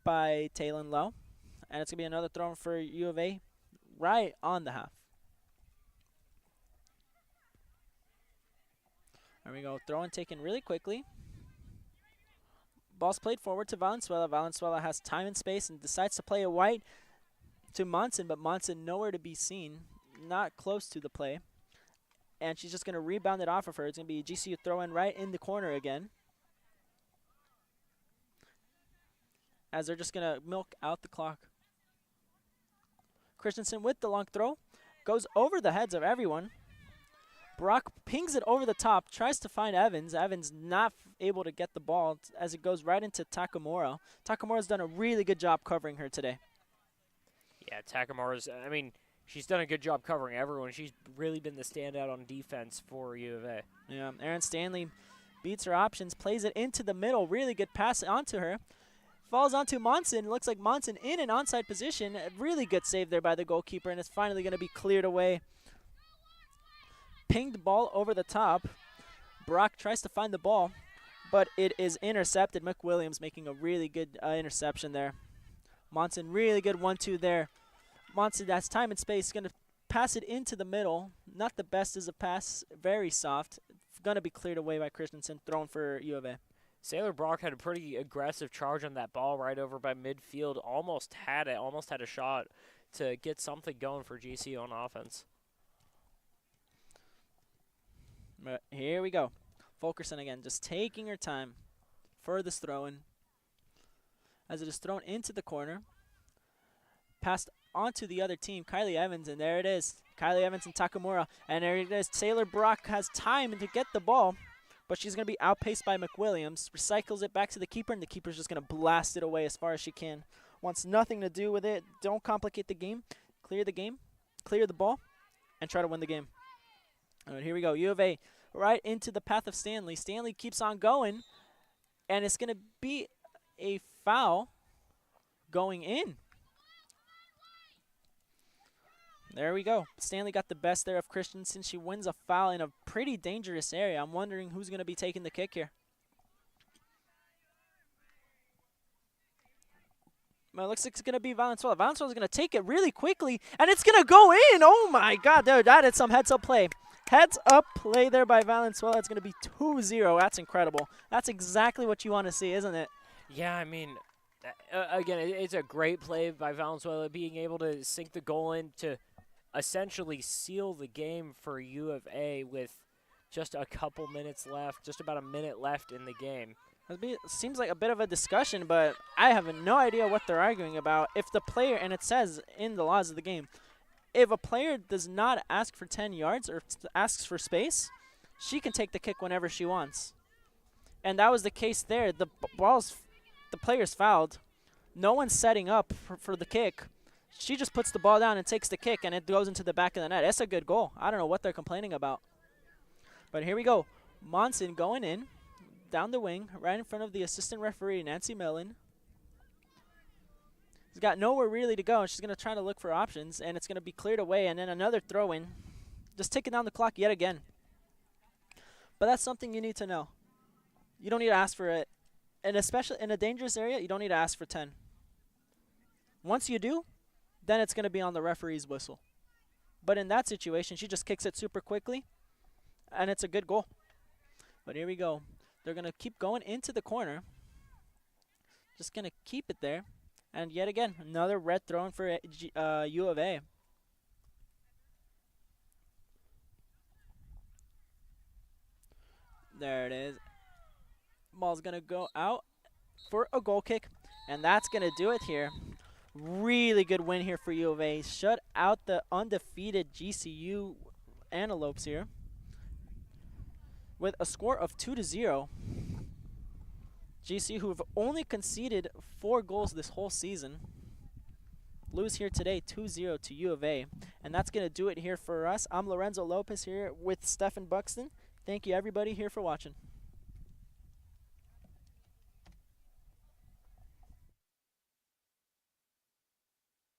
by Talon Lowe. And it's going to be another throw-in for U of A right on the half. There we go. Throw-in taken really quickly. Ball's played forward to Valenzuela. Valenzuela has time and space and decides to play it wide to Monson, but Monson nowhere to be seen, not close to the play. And she's just going to rebound it off of her. It's going to be a GCU throw-in right in the corner again, as they're just going to milk out the clock. Christensen with the long throw. Goes over the heads of everyone. Brock pings it over the top, tries to find Evans. Evans not able to get the ball as it goes right into Takamura. Takamura's done a really good job covering her today. Yeah, Takamura's, I mean, she's done a good job covering everyone. She's really been the standout on defense for U of A. Yeah, Aaron Stanley beats her options, plays it into the middle. Really good pass onto her. Falls onto Monson. Looks like Monson in an onside position. A really good save there by the goalkeeper, and it's finally going to be cleared away. Pinged ball over the top. Brock tries to find the ball, but it is intercepted. McWilliams making a really good interception there. Monson, really good 1-2 there. Monson has time and space. Going to pass it into the middle. Not the best as a pass. Very soft. Going to be cleared away by Christensen. Thrown for U of A. Sailor Brock had a pretty aggressive charge on that ball right over by midfield. Almost had it. Almost had a shot to get something going for GCU on offense. But here we go. Fulkerson again, just taking her time for this throw-in. As it is thrown into the corner. Passed onto the other team, Kylie Evans, and there it is. Kylie Evans and Takamura. And there it is. Sailor Brock has time to get the ball, but she's going to be outpaced by McWilliams. Recycles it back to the keeper, and the keeper's just going to blast it away as far as she can. Wants nothing to do with it. Don't complicate the game. Clear the game. Clear the ball. And try to win the game. All right, here we go. U of A right into the path of Stanley. Stanley keeps on going, and it's going to be a foul going in. There we go. Stanley got the best there of Christensen. She wins a foul in a pretty dangerous area. I'm wondering who's going to be taking the kick here. Well, it looks like it's going to be Valenzuela. Valenzuela's going to take it really quickly, and it's going to go in. Oh, my God. That is some heads-up play. Heads-up play there by Valenzuela. It's going to be 2-0. That's incredible. That's exactly what you want to see, isn't it? Yeah, I mean, again, it's a great play by Valenzuela, being able to sink the goal in to essentially seal the game for U of A with just a couple minutes left, just about a minute left in the game. It seems like a bit of a discussion, but I have no idea what they're arguing about. If the player, and it says in the laws of the game, if a player does not ask for 10 yards or asks for space, she can take the kick whenever she wants. And that was the case there. The player's fouled. No one's setting up for the kick. She just puts the ball down and takes the kick, and it goes into the back of the net. That's a good goal. I don't know what they're complaining about. But here we go. Monson going in, down the wing, right in front of the assistant referee, Nancy Millen. She's got nowhere really to go, and she's going to try to look for options, and it's going to be cleared away, and then another throw-in. Just ticking down the clock yet again. But that's something you need to know. You don't need to ask for it. And especially in a dangerous area, you don't need to ask for 10. Once you do, then it's going to be on the referee's whistle. But in that situation, she just kicks it super quickly, and it's a good goal. But here we go. They're going to keep going into the corner. Just going to keep it there. And yet again, another red thrown for U of A. There it is. Ball's going to go out for a goal kick. And that's going to do it here. Really good win here for U of A. Shut out the undefeated GCU Antelopes here with a score of 2-0. GCU, who have only conceded 4 goals this whole season, lose here today 2-0 to U of A. And that's going to do it here for us. I'm Lorenzo Lopez here with Stephen Buxton. Thank you, everybody, here for watching.